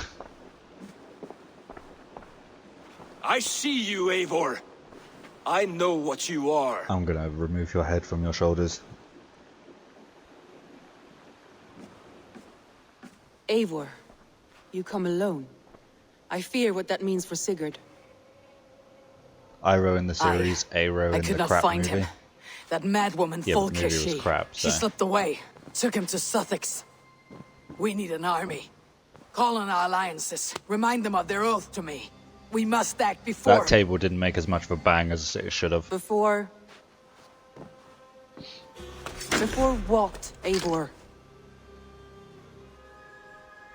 F: I see you, Eivor. I know what you are.
A: I'm gonna remove your head from your shoulders.
E: Eivor, you come alone. I fear what that means for Sigurd.
A: Iroh in the series, Aero
E: I
A: in
E: could
A: the
E: not
A: crap
E: find
A: movie.
E: him. That mad woman,
A: Yeah, but the
E: Volker,
A: movie was crap,
E: she
A: so.
E: slipped away. Took him to Sussex. We need an army. Call on our alliances. Remind them of their oath to me. We must act before...
A: That table didn't make as much of a bang as it should have.
E: Before what, Eivor?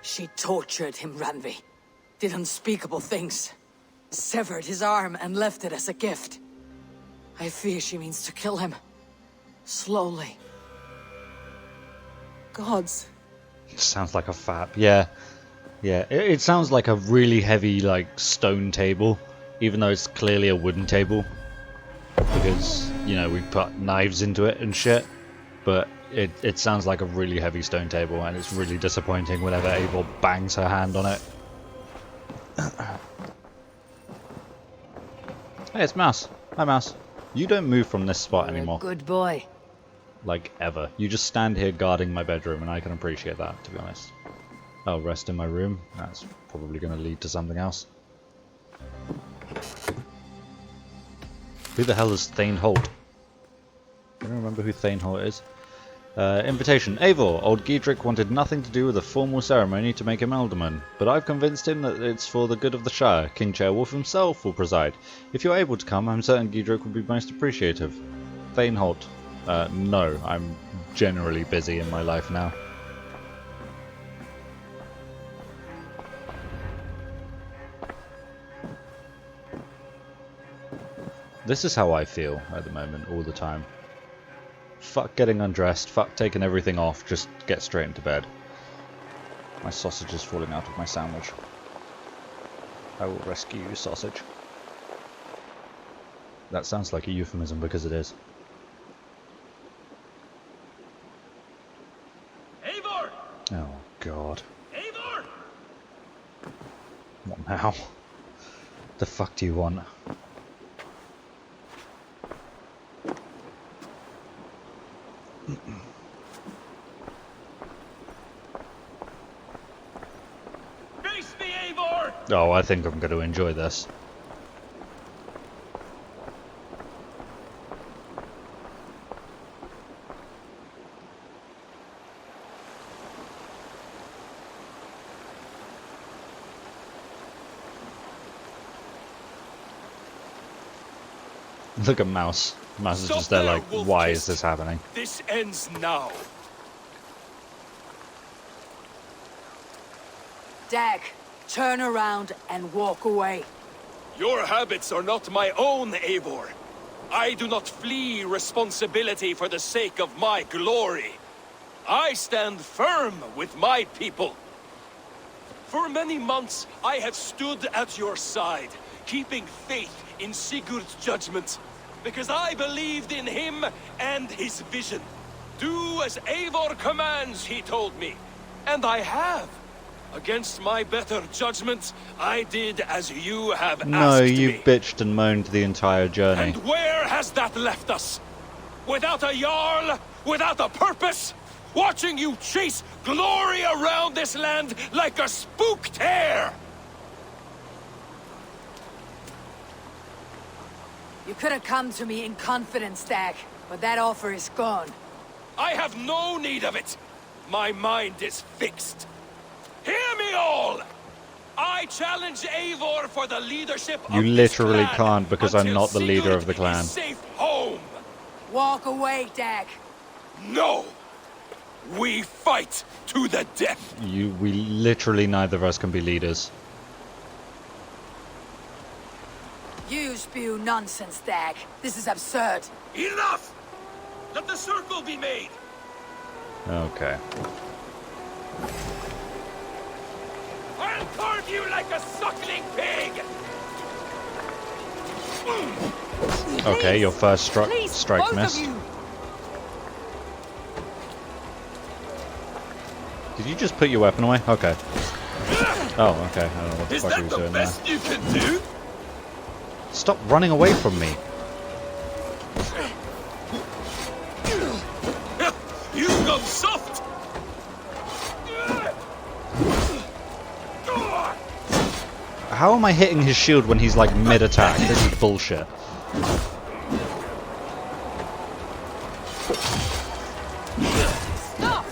E: She tortured him, Randvi. Did unspeakable things. Severed his arm and left it as a gift. I fear she means to kill him. Slowly. Gods.
A: Sounds like a fap. Yeah. Yeah. It sounds like a really heavy, like, stone table. Even though it's clearly a wooden table. Because, you know, we put knives into it and shit. But it sounds like a really heavy stone table. And it's really disappointing whenever Eivor bangs her hand on it. Hey, it's Mouse. Hi, Mouse. You don't move from this spot anymore.
E: Good boy.
A: Like, ever. You just stand here guarding my bedroom, and I can appreciate that, to be honest. I'll rest in my room. That's probably going to lead to something else. Who the hell is Thane Holt? I don't remember who Thane Holt is. Invitation. Eivor, old Giedrick wanted nothing to do with a formal ceremony to make him alderman, but I've convinced him that it's for the good of the Shire. King Ceolwulf himself will preside. If you're able to come, I'm certain Giedrick would be most appreciative. Thane Holt. No, I'm generally busy in my life now. This is how I feel at the moment, all the time. Fuck getting undressed, fuck taking everything off, just get straight into bed. My sausage is falling out of my sandwich. I will rescue you, sausage. That sounds like a euphemism because it is.
F: Eivor!
A: Oh god.
F: Eivor!
A: What now? The fuck do you want?
F: Face me, Eivor!
A: Oh, I think I'm going to enjoy this. Look at Mouse. Mouse is
F: Stop
A: just there
F: there,
A: like,
F: Wolf
A: why is
F: Kissed.
A: this happening?
F: This ends now.
E: Dag, turn around and walk away.
F: Your habits are not my own, Eivor. I do not flee responsibility for the sake of my glory. I stand firm with my people. For many months, I have stood at your side, keeping faith in Sigurd's judgment, because I believed in him and his vision. Do as Eivor commands, he told me, and I have. Against my better judgment, I did as you have
A: No,
F: asked
A: you
F: me.
A: bitched and moaned the entire journey.
F: And where has that left us? Without a Jarl? Without a purpose? Watching you chase glory around this land like a spooked hare!
E: You could have come to me in confidence, Dag, but that offer is gone.
F: I have no need of it. My mind is fixed. Hear me all! I challenge Eivor for the leadership
A: You
F: of this
A: literally
F: clan
A: can't because I'm
F: until
A: not the leader
F: Sigurd
A: of the clan.
F: is safe home.
E: Walk away, Dag.
F: No! We fight to the death!
A: We literally neither of us can be leaders.
E: You spew nonsense, Dag. This is absurd.
F: Enough! Let the circle be made!
A: Okay.
F: I'll carve you like a suckling pig!
A: Okay, your first strike
C: both
A: missed.
C: of you.
A: Did you just put your weapon away? Okay. Oh, okay. I don't know what the
F: Is
A: fuck he
F: that
A: was
F: the
A: doing there.
F: best you can do?
A: Stop running away from me.
F: You've gone soft!
A: How am I hitting his shield when he's like mid-attack? This is bullshit.
C: Stop!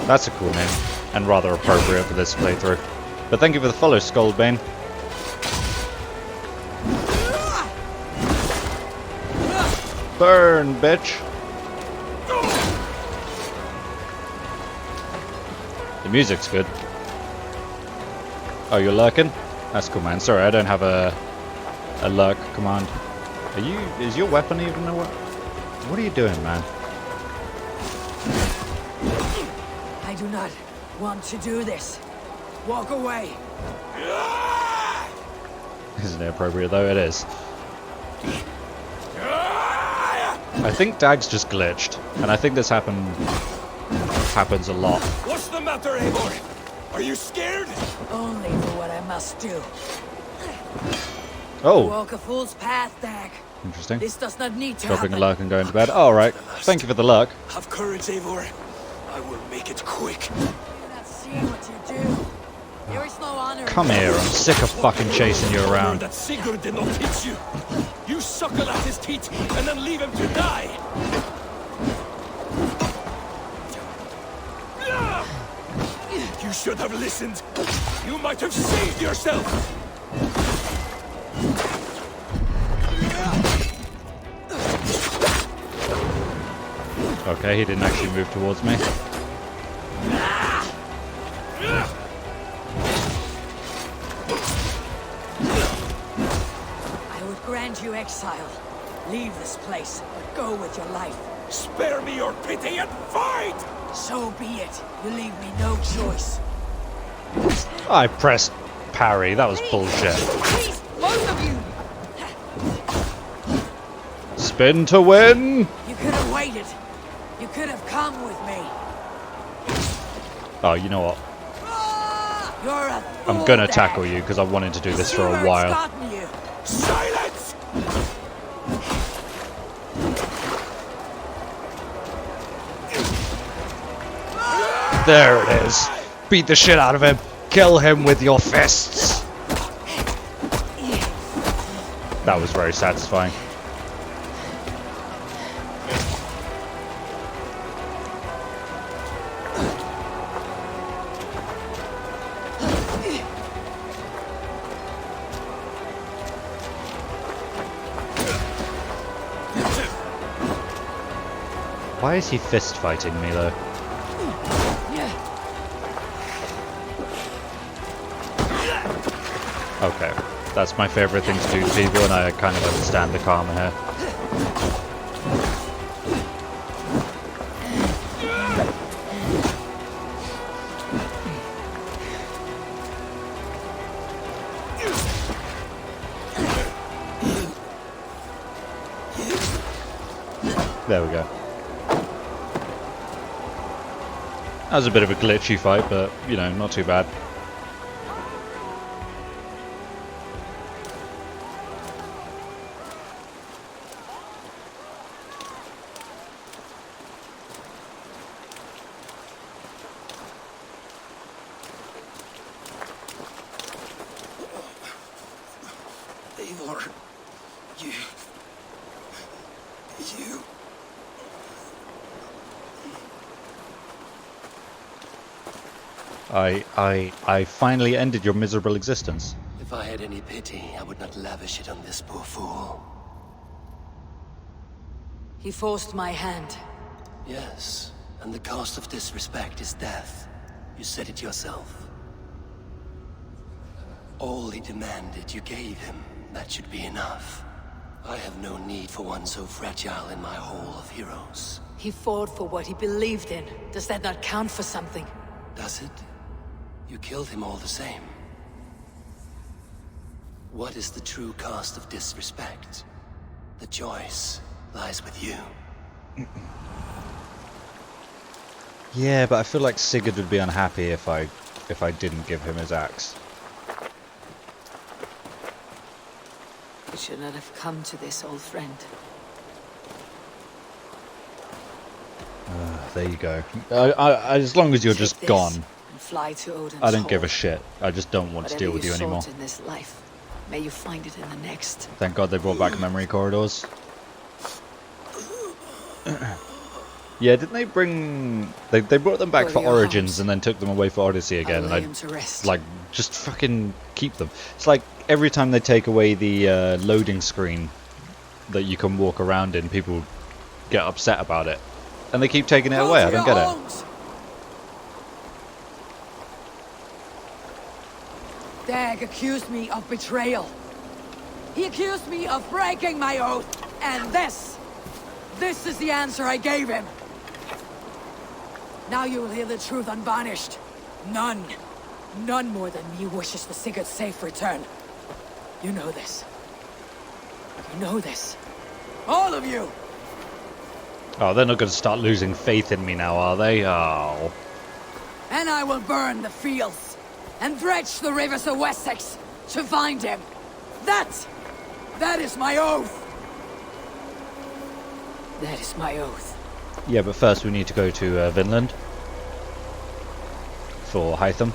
A: That's a cool name, and rather appropriate for this playthrough. But thank you for the follow, Skullbane. Burn, bitch! The music's good. Oh, you're lurking? That's cool, man. Sorry, I don't have a lurk command. Are you? Is your weapon even a weapon? What are you doing, man?
E: I do not want to do this. Walk away.
A: Isn't it appropriate though? It is. I think Dag's just glitched, and I think this happens a lot.
F: What's the matter, Eivor? Are you scared?
E: Only for what I must do.
A: Oh,
E: Walk a fool's path, Dag.
A: interesting.
E: This does not need to
A: Dropping a
E: happen.
A: lurk and going to bed. All right. Thank you for the lurk.
F: Have courage, Eivor. I will make it quick.
E: Do not see what you do. There is no honor in
A: Come here. I'm sick of fucking chasing you
F: Honor
A: around.
F: that Sigurd did not teach you. You suckle at his teeth and then leave him to die. You should have listened. You might have saved yourself.
A: Okay, he didn't actually move towards me.
E: I would grant you exile. Leave this place, but go with your life.
F: Spare me your pity and fight!
E: So be it. You leave me no choice.
A: I pressed parry. That was bullshit.
C: Please, both of you.
A: Spin to win.
E: You could have waited. You could have come with me.
A: Oh, you know what?
E: You're a
A: I'm
E: fool,
A: gonna
E: Dag.
A: tackle you because I wanted to do this for a
E: Sigurd's
A: while.
E: gotten you.
F: Silence!
A: There it is. Beat the shit out of him. Kill him with your fists. That was very satisfying. Why is he fist fighting me though? Okay, that's my favorite thing to do to people, and I kind of understand the karma here. There we go. That was a bit of a glitchy fight, but, you know, not too bad.
F: Eivor, you...
A: I finally ended your miserable existence.
F: If I had any pity, I would not lavish it on this poor fool.
E: He forced my hand.
F: Yes,
I: And the cost of disrespect is death. You said it yourself. All he demanded, you gave him. That should be enough. I have no need for one so fragile in my hall of heroes.
E: He fought for what he believed in. Does that not count for something?
I: Does it? You killed him all the same. What is the true cost of disrespect? The choice lies with you.
A: Yeah, but I feel like Sigurd would be unhappy if I didn't give him his axe.
E: We should not have come to this, old friend.
A: There you go. As long as you're just
E: Take this
A: gone,
E: and fly to Odin's
A: I don't give a
E: hall.
A: shit. I just don't want to deal with you anymore.
E: Whatever you sought in this life, may you find it in the next.
A: Thank God they brought back memory corridors. Yeah, didn't they bring... They brought them back
E: Go to
A: for
E: your
A: Origins
E: homes.
A: and then took them away for Odyssey again.
E: I'll
A: And
E: lay
A: I,
E: him to rest.
A: like, just fucking keep them. It's like every time they take away the loading screen that you can walk around in, people get upset about it. And they keep taking it
E: Go
A: away,
E: to
A: I don't
E: your
A: get it.
E: homes. Dag accused me of betrayal. He accused me of breaking my oath. And this is the answer I gave him. Now you will hear the truth unvarnished. None more than me wishes for Sigurd's safe return. You know this. You know this. All of you!
A: Oh, they're not going to start losing faith in me now, are they? Oh.
E: And I will burn the fields and dredge the rivers of Wessex to find him. That is my oath. That is my oath.
A: Yeah, but first we need to go to Vinland. For Hytham.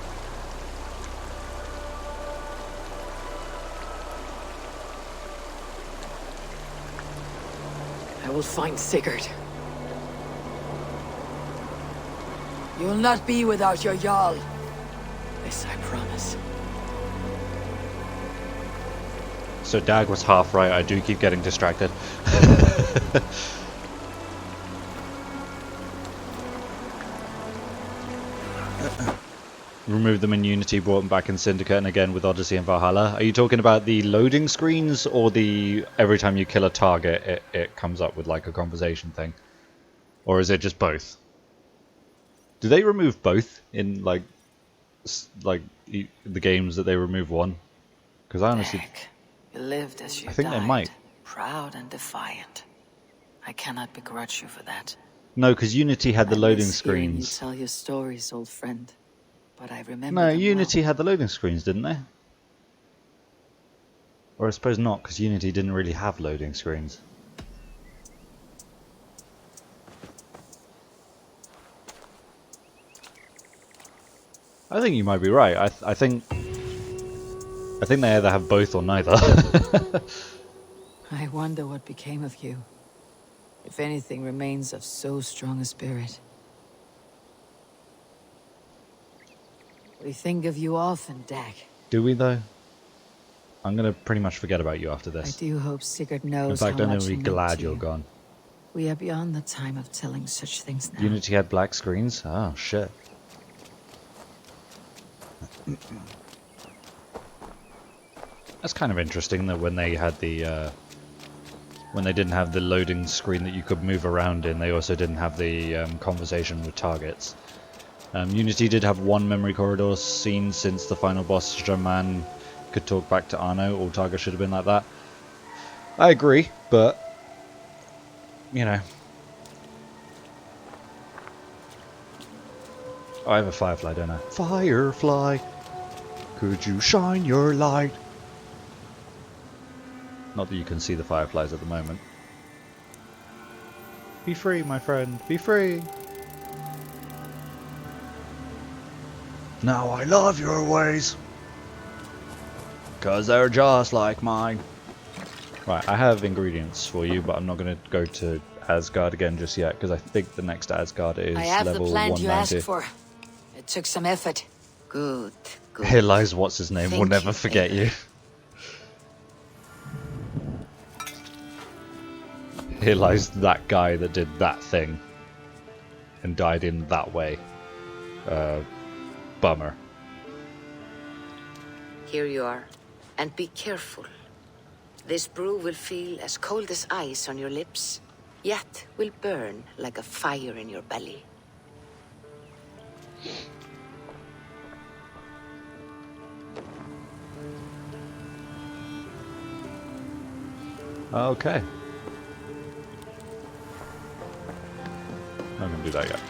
E: I will find Sigurd. You will not be without your Jarl. This I promise.
A: So Dag was half right, I do keep getting distracted. Removed them in Unity, brought them back in Syndicate, and again with Odyssey and Valhalla. Are you talking about the loading screens, or the every time you kill a target it comes up with like a conversation thing? Or is it just both? Do they remove both in like the games that they remove one? Because I honestly...
E: You lived as you
A: I think
E: died,
A: they might.
E: proud and defiant. I cannot begrudge you for that.
A: No, because Unity had the
E: I
A: loading
E: miss hearing you
A: screens.
E: tell your stories, old friend. But I remember
A: No,
E: them
A: Unity
E: well.
A: had the loading screens, didn't they? Or I suppose not, because Unity didn't really have loading screens. I think you might be right. I think they either have both or neither.
E: I wonder what became of you. If anything remains of so strong a spirit. We think of you often, Dag.
A: Do we though? I'm gonna pretty much forget about you after
E: I
A: this.
E: do hope Sigurd knows
A: In fact,
E: how
A: I'm
E: much
A: gonna
E: he
A: be
E: meant
A: glad
E: to
A: you're
E: you.
A: gone.
E: We are beyond the time of telling such things now.
A: Unity had black screens? Oh shit. That's kind of interesting that when they had the when they didn't have the loading screen that you could move around in, they also didn't have the conversation with targets. Unity did have one memory corridor scene since the final boss German could talk back to Arno. All targets should have been like that. I agree, but you know. Oh, I have a firefly, don't I? Firefly, could you shine your light? Not that you can see the fireflies at the moment. Be free, my friend. Be free. Now I love your ways. 'Cause they're just like mine. Right, I have ingredients for you, but I'm not going to go to Asgard again just yet, because I think the next Asgard is
E: I have the
A: level
E: plant you asked
A: 190.
E: for. It took some effort. Good, good.
A: Here lies what's his name. We'll
E: Thank
A: never
E: you,
A: forget you. Here lies that guy that did that thing. and died in that way. Bummer.
J: Here you are. And be careful. This brew will feel as cold as ice on your lips, yet will burn like a fire in your belly.
A: Okay. I'm not going to do that yet.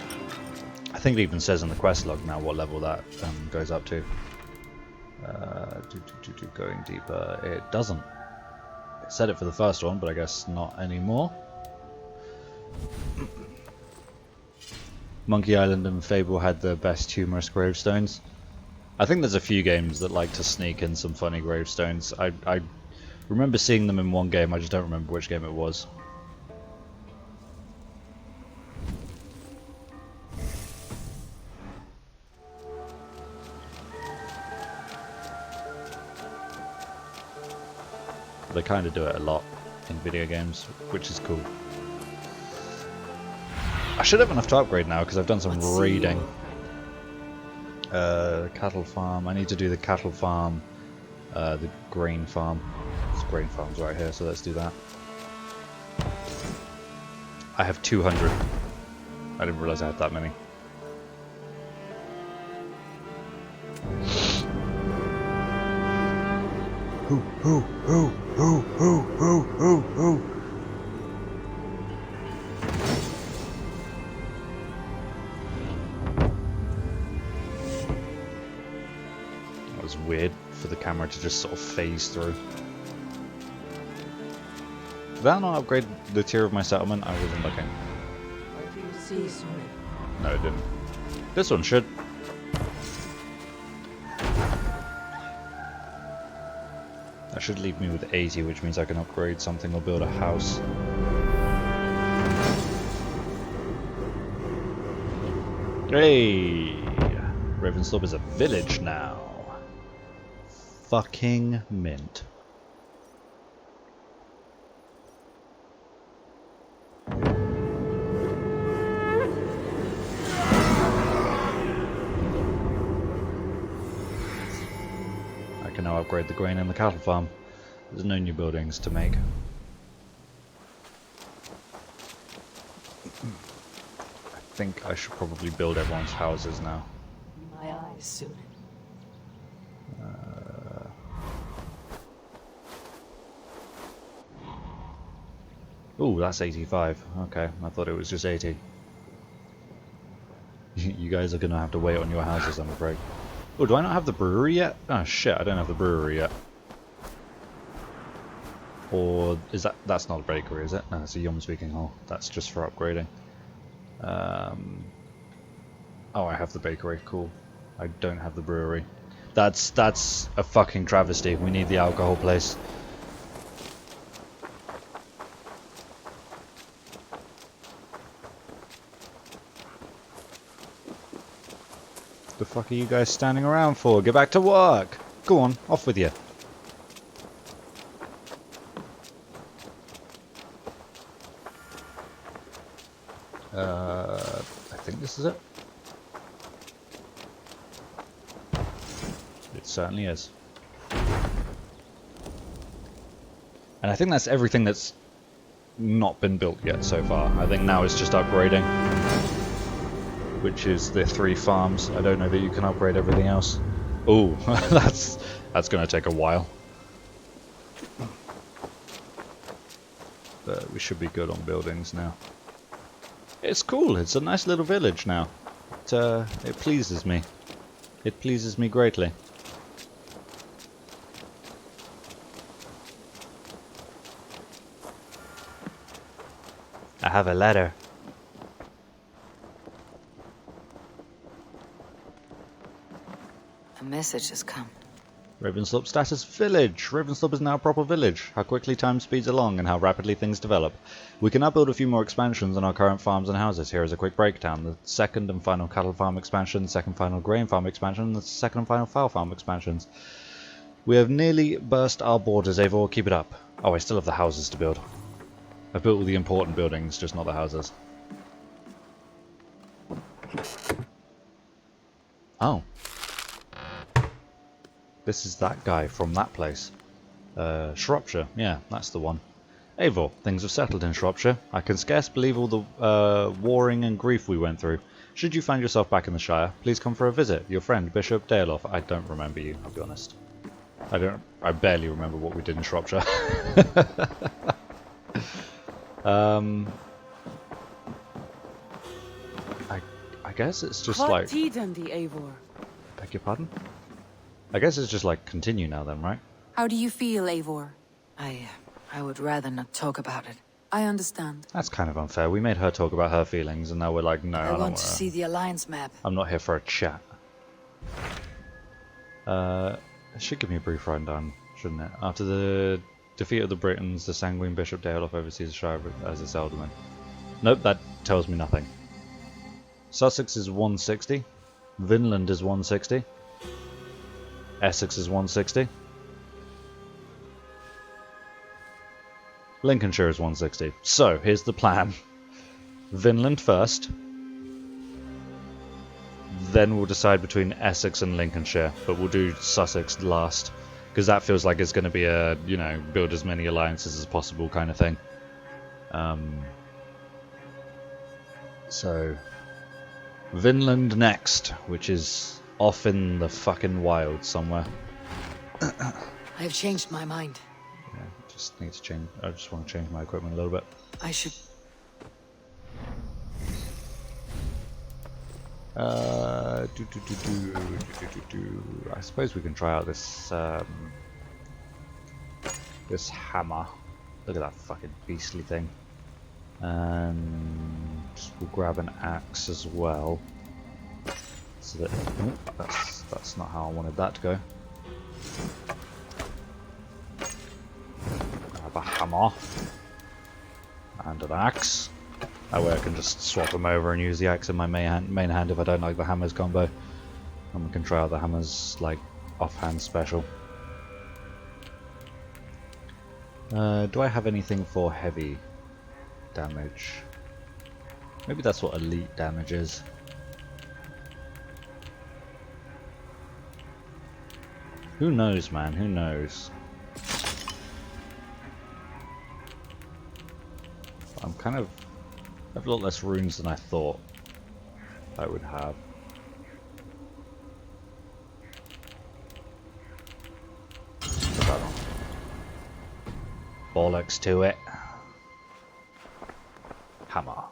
A: I think it even says in the quest log now what level that goes up to. Going deeper. It doesn't. It said it for the first one, but I guess not anymore. Monkey Island and Fable had the best humorous gravestones. I think there's a few games that like to sneak in some funny gravestones. I remember seeing them in one game, I just don't remember which game it was. They kind of do it a lot in video games, which is cool. I should have enough to upgrade now because I've done some raiding. Cattle farm. I need to do the cattle farm, the grain farm. There's grain farms right here, so let's do that. I have 200. I didn't realize I had that many. Who? That was weird for the camera to just sort of phase through. Did that not upgrade the tier of my settlement? I wasn't looking. No, it didn't. This one should. That should leave me with 80, which means I can upgrade something or build a house. Hey! Ravensthorpe is a village now. Fucking mint. I can now upgrade the grain and the cattle farm. There's no new buildings to make. I think I should probably build everyone's houses now.
E: My eyes soon.
A: Ooh, that's 85. Okay, I thought it was just 80. You guys are gonna have to wait on your houses, I'm afraid. Oh, do I not have the brewery yet? Oh shit, I don't have the brewery yet. Or is that's not a bakery, is it? No, it's a Yum Speaking Hall. That's just for upgrading. Oh, I have the bakery. Cool. I don't have the brewery. That's a fucking travesty. We need the alcohol place. The fuck are you guys standing around for? Get back to work! Go on, off with you. I think this is it. It certainly is. And I think that's everything that's not been built yet so far. I think now it's just upgrading. Which is the 3 farms. I don't know that you can upgrade everything else. Oh, that's going to take a while. But we should be good on buildings now. It's cool. It's a nice little village now. It pleases me. It pleases me greatly. I have a letter.
E: A message has come.
A: Ravensthorpe status village. Ravensthorpe is now a proper village. How quickly time speeds along and how rapidly things develop. We can now build a few more expansions on our current farms and houses. Here is a quick breakdown. The second and final cattle farm expansion, the second final grain farm expansion, and the second and final fowl farm expansions. We have nearly burst our borders, Eivor. Keep it up. Oh, I still have the houses to build. I've built all the important buildings, just not the houses. Oh. This is that guy from that place. Shropshire. Yeah, that's the one. Eivor, things have settled in Shropshire. I can scarce believe all the warring and grief we went through. Should you find yourself back in the Shire, please come for a visit. Your friend, Bishop Daleoff. I don't remember you, I'll be honest. I barely remember what we did in Shropshire. I guess it's just like...
E: Eivor.
A: Beg your pardon? I guess it's just like continue now then, right?
E: How do you feel, Eivor? I would rather not talk about it. I understand.
A: That's kind of unfair. We made her talk about her feelings and now we're like, no, I don't
E: want to see the Alliance map.
A: I'm not here for a chat. It should give me a brief rundown, shouldn't it? After the defeat of the Britons, the sanguine Bishop Daleoff oversees the Shire as its alderman. Nope, that tells me nothing. Sussex is 160. Vinland is 160. Essex is 160. Lincolnshire is 160. So, here's the plan. Vinland first. Then we'll decide between Essex and Lincolnshire. But we'll do Sussex last. Because that feels like it's going to be a, you know, build as many alliances as possible kind of thing. So... Vinland next, which is off in the fucking wild somewhere.
E: I've changed my mind.
A: Yeah, just need to change. I just want to change my equipment a little bit.
E: I should...
A: I suppose we can try out this this hammer. Look at that fucking beastly thing. And we'll grab an axe as well. So that that's not how I wanted that to go. Grab a hammer and an axe. That way I can just swap them over and use the axe in my main hand if I don't like the hammers combo. And we can try out the hammers like offhand special. Do I have anything for heavy damage? Maybe that's what elite damage is. Who knows, man? Who knows? I'm kind of... I have a lot less runes than I thought I would have. Bollocks to it. Hammer.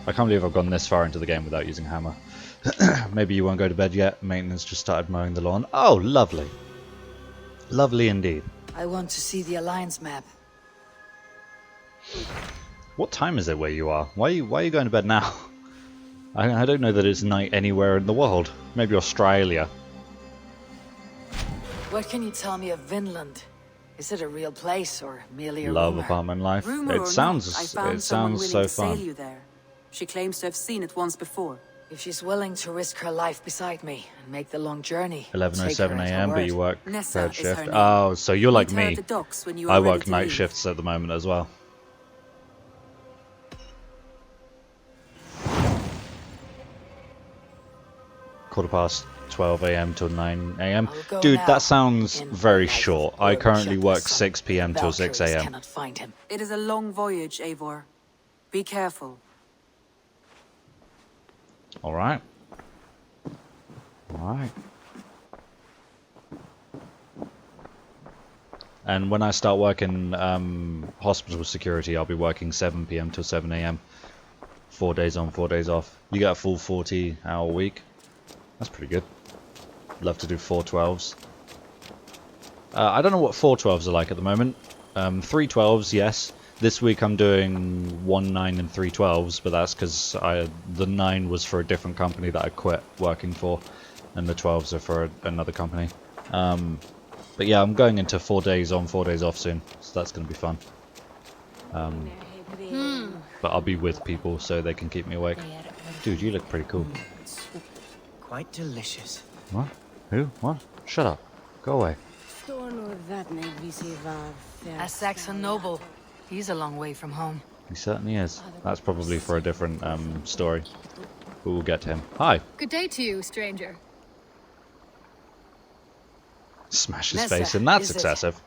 A: I can't believe I've gone this far into the game without using hammer. Maybe you won't go to bed yet. Maintenance just started mowing the lawn. Oh, lovely. Lovely indeed.
E: I want to see the Alliance map.
A: What time is it where you are? Why are you going to bed now? I don't know that it's night anywhere in the world. Maybe Australia.
E: What can you tell me of Vinland? Is it a real place or merely a
A: Love
E: rumor?
A: apartment life.
K: Rumor
A: It
K: or
A: sounds
K: not, I found someone willing
A: so
K: to sail
A: fun.
K: you there. She claims to have seen it once before.
E: If she's willing to risk her life beside me and make the long journey,
A: 11:07 AM, but you work
K: Nessa
A: third
K: is
A: shift.
K: her name.
A: Oh, so you're like
K: Meet her
A: me.
K: at the docks when you
A: I
K: are ready
A: work
K: to
A: night
K: leave.
A: shifts at the moment as well. Quarter past 12 AM till 9 AM. Dude,
E: now.
A: that sounds
E: In
A: very
E: life,
A: short.
E: or
A: I currently
E: check
A: work
E: this
A: 6 PM till 6
E: Valkyries
A: AM.
E: cannot find him.
K: It is a long voyage, Eivor. Be careful.
A: Alright. Alright. And when I start working hospital security, I'll be working 7 PM till 7 AM. 4 days on, 4 days off. You get a full 40-hour week. That's pretty good. Love to do 4/12s. I don't know what 4/12s are like at the moment. 3/12s, yes. This week I'm doing 1 9 and 3/12s, but that's because the 9 was for a different company that I quit working for, and the 12s are for another company. But yeah, I'm going into 4 days on, 4 days off soon, so that's going to be fun. But I'll be with people so they can keep me awake. Dude, you look pretty cool.
L: Quite delicious.
A: What? Who? What? Shut up. Go away.
E: A Saxon noble. He's a long way from home.
A: He certainly is. That's probably for a different story. But we'll get to him. Hi.
M: Good day to you, stranger.
A: Smash his
E: Nessa,
A: face in. That's
E: is it?
A: excessive.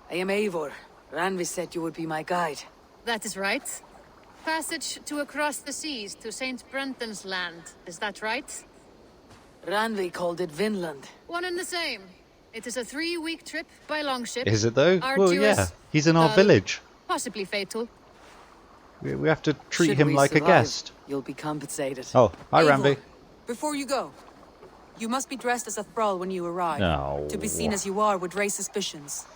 E: I am Eivor. Randvi said you would be my guide.
M: That is right. Passage to across the seas to Saint Brenton's land. Is that right?
E: Randvi called it Vinland.
M: One and the same. It is a 3-week trip by longship.
A: Is it though?
M: Arduous,
A: well, yeah. He's in our village.
M: Possibly fatal.
A: We have to treat
E: Should
A: him
E: we
A: like a
E: survive,
A: guest.
E: You'll be compensated.
A: Oh, hi,
K: Eivor,
A: Randvi.
K: Before you go, you must be dressed as a thrall when you arrive.
A: No.
K: To be seen as you are would raise suspicions.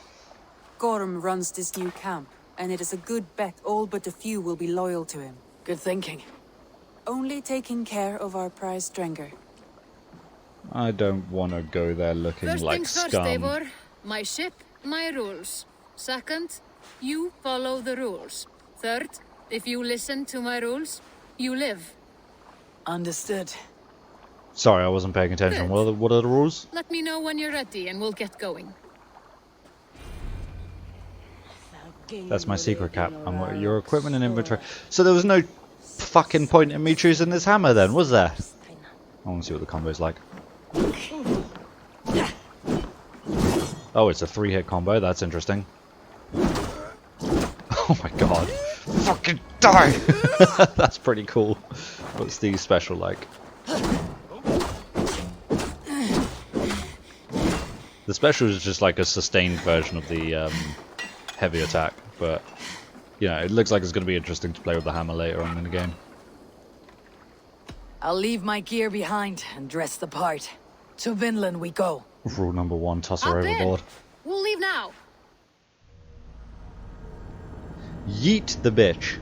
K: Gorm runs this new camp, and it is a good bet all but a few will be loyal to him.
E: Good thinking.
K: Only taking care of our prize Strenger.
A: I don't want to go there looking
M: First
A: like
M: things first,
A: scum.
M: Eivor. My ship, my rules. Second, you follow the rules. Third, if you listen to my rules, you live.
E: Understood.
A: Sorry, I wasn't paying attention.
M: Good.
A: What are the rules?
M: Let me know when you're ready and we'll get going.
A: That's my secret cap. Your equipment and inventory. So there was no fucking point in me choosing this hammer then, was there? I want to see what the combo's like. Oh, it's a 3-hit combo. That's interesting. Oh my god. Fucking die! That's pretty cool. What's the special like? The special is just like a sustained version of the heavy attack, but yeah, it looks like it's going to be interesting to play with the hammer later on in the game.
E: I'll leave my gear behind and dress the part. To Vinland we go.
A: Rule number 1, toss her
M: Up in.
A: overboard.
M: We'll leave now.
A: Yeet the bitch.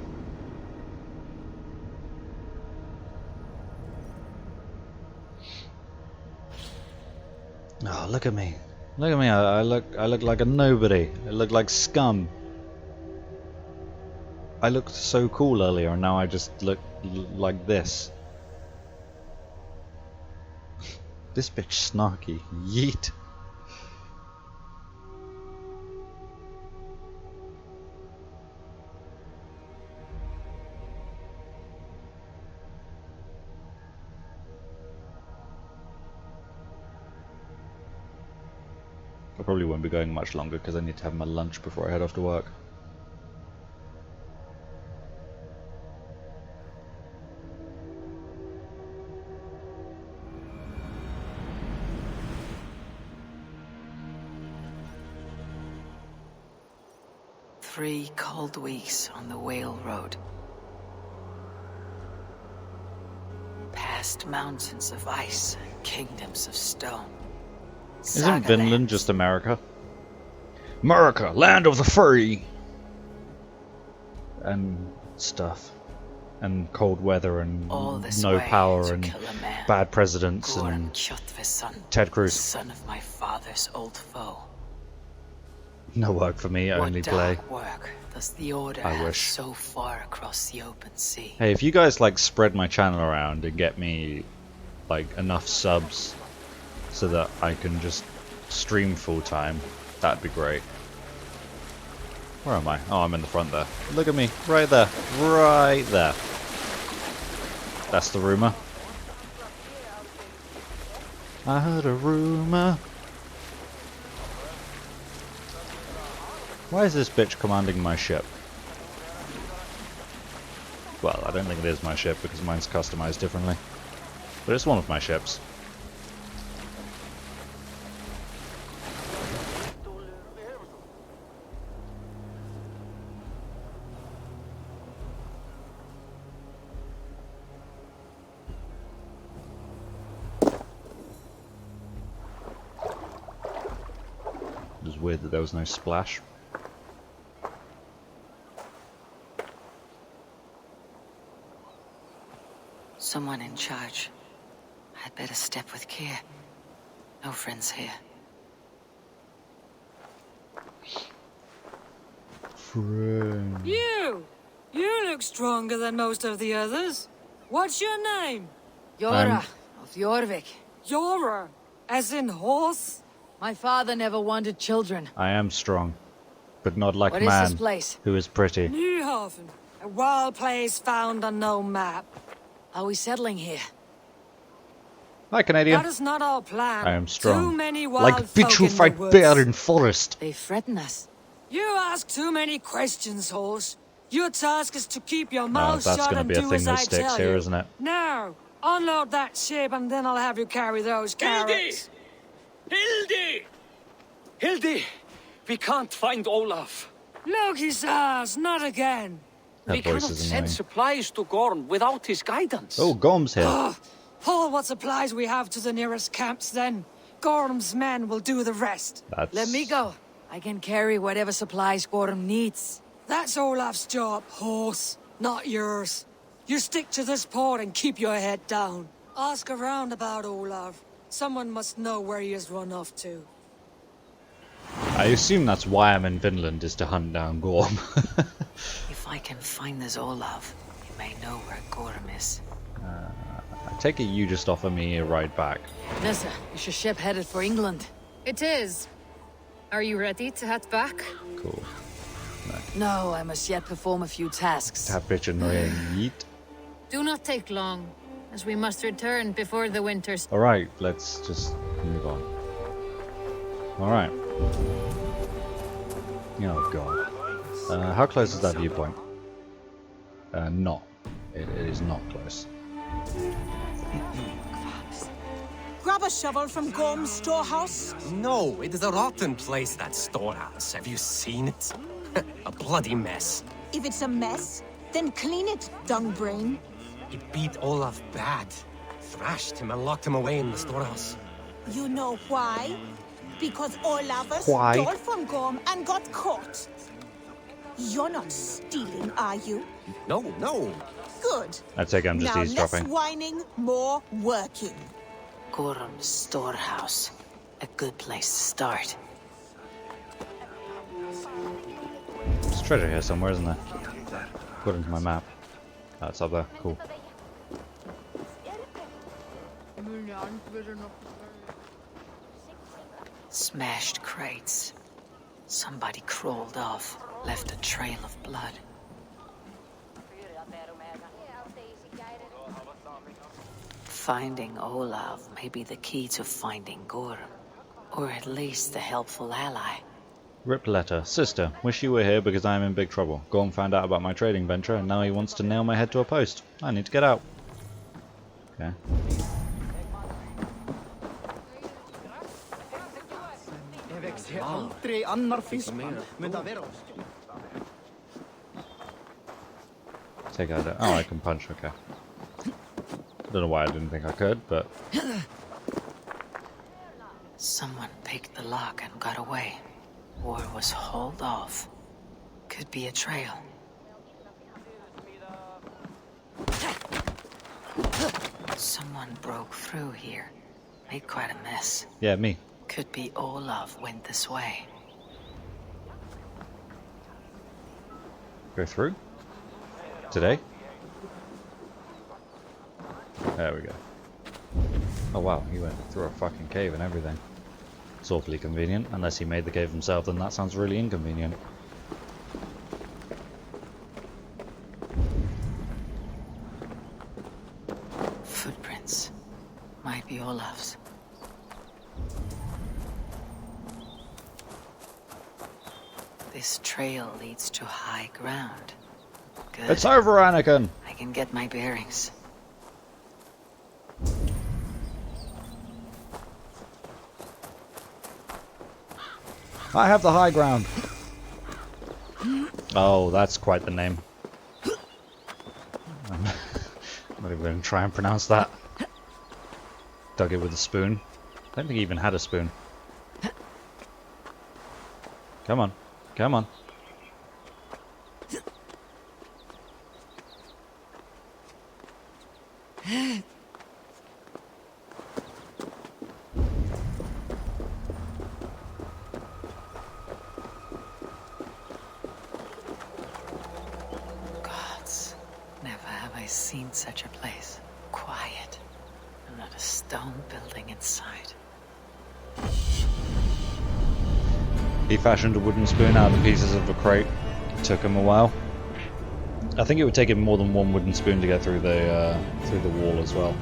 A: Oh, look at me. Look at me. I look like a nobody. I look like scum. I looked so cool earlier and now I just look like this. This bitch snarky. Yeet. I probably won't be going much longer because I need to have my lunch before I head off to work.
E: Three cold weeks on the Whale Road. Past mountains of ice and kingdoms of stone.
A: Isn't Vinland just America? America, land of the free! And stuff. And cold weather and no power and bad presidents and Ted Cruz.
E: Son of my father's old foe.
A: No work for me, only play.
E: What dark work does the Order
A: I
E: have
A: wish.
E: so far across the open sea?
A: Hey, if you guys like spread my channel around and get me like enough subs so that I can just stream full time, that'd be great. Where am I? Oh, I'm in the front there. Look at me, right there, right there. That's the rumor. I heard a rumor. Why is this bitch commanding my ship? Well, I don't think it is my ship because mine's customized differently. But it's one of my ships. It was weird that there was no splash.
E: Someone in charge. I'd better step with care. No friends here.
A: Friend.
K: You look stronger than most of the others. What's your name?
E: Yora of Jorvik.
K: Yora, as in horse?
E: My father never wanted children.
A: I am strong, but not like
E: What is
A: man
E: this place?
A: who is pretty.
K: Nyhaven.
E: A wild place found on no map. Are we settling here?
A: Hi, Canadian.
E: That is not our plan.
A: I am strong.
E: Too many wild
A: Like bitch
E: folk
A: who
E: in the
A: fight
E: woods.
A: bear in forest.
E: They threaten us. You ask too many questions, horse. Your task is to keep your mouth
A: that's
E: shut
A: gonna
E: and
A: be a
E: do
A: thing
E: as
A: that
E: I
A: sticks
E: tell
A: here,
E: you.
A: isn't it?
E: Now, unload that ship and then I'll have you carry those carrots.
F: Hildy! Hildy! We can't find Olaf.
E: Look, he says, not again.
A: That
F: We
A: voice
F: cannot
A: is
F: send
A: annoying.
F: supplies to Gorm without his guidance.
A: Oh, Gorm's here.
E: Pull what supplies we have to the nearest camps then. Gorm's men will do the rest.
A: That's...
E: Let me go. I can carry whatever supplies Gorm needs. That's Olaf's job, horse, not yours. You stick to this port and keep your head down. Ask around about Olaf. Someone must know where he has run off to.
A: I assume that's why I'm in Finland, is to hunt down Gorm.
J: If I can find this Olaf, he may know where Gorm is.
A: I take it you just offer me a ride back.
E: Nessa, is your ship headed for England?
M: It is. Are you ready to head back?
A: Cool.
E: No, I must yet perform a few tasks.
A: That bitch annoying. Yeet.
M: Do not take long, as we must return before the winters.
A: Alright, let's just move on. Alright. Oh god. How close is that viewpoint? Not. It is not close.
N: Grab a shovel from Gorm's storehouse.
O: No, it is a rotten place, that storehouse. Have you seen it? A bloody mess.
N: If it's a mess, then clean it, dung brain.
O: He beat Olaf bad. Thrashed him and locked him away in the storehouse.
N: You know why? Because Olafus
A: Why?
N: stole from Gorm and got caught. You're not stealing, are you?
O: No, no.
N: Good.
A: I take it I'm just
N: now
A: eavesdropping.
N: less whining, more working.
J: Gorm's storehouse. A good place to start.
A: There's treasure here somewhere, isn't there? According to my map. That's up there. Cool.
J: Smashed crates. Somebody crawled off, left a trail of blood. Finding Olaf may be the key to finding Gorm, or at least a helpful ally.
A: Rip letter. Sister, wish you were here because I am in big trouble. Gorm found out about my trading venture and now he wants to nail my head to a post. I need to get out. Okay. Take out. Oh, I can punch. Okay. Don't know why I didn't think I could, but
J: Someone picked the lock and got away, or was hauled off. Could be a trail. Someone broke through here. Made quite a mess.
A: yeah, me.
J: Could be Olaf went this way.
A: Go through? Today? There we go. Oh wow, he went through a fucking cave and everything. It's awfully convenient. Unless he made the cave himself, then that sounds really inconvenient.
J: Footprints. Might be Olaf's. This trail leads to high ground. Good.
A: It's over, Anakin!
J: I can get my bearings.
A: I have the high ground. Oh, that's quite the name. I'm not even going to try and pronounce that. Dug it with a spoon. I don't think he even had a spoon. Come on. Come on.
J: Gods, never have I seen such a place. Quiet, and not a stone building inside.
A: He fashioned a wooden spoon out of the pieces of a crate. It took him a while. I think it would take him more than one wooden spoon to get through the wall as well.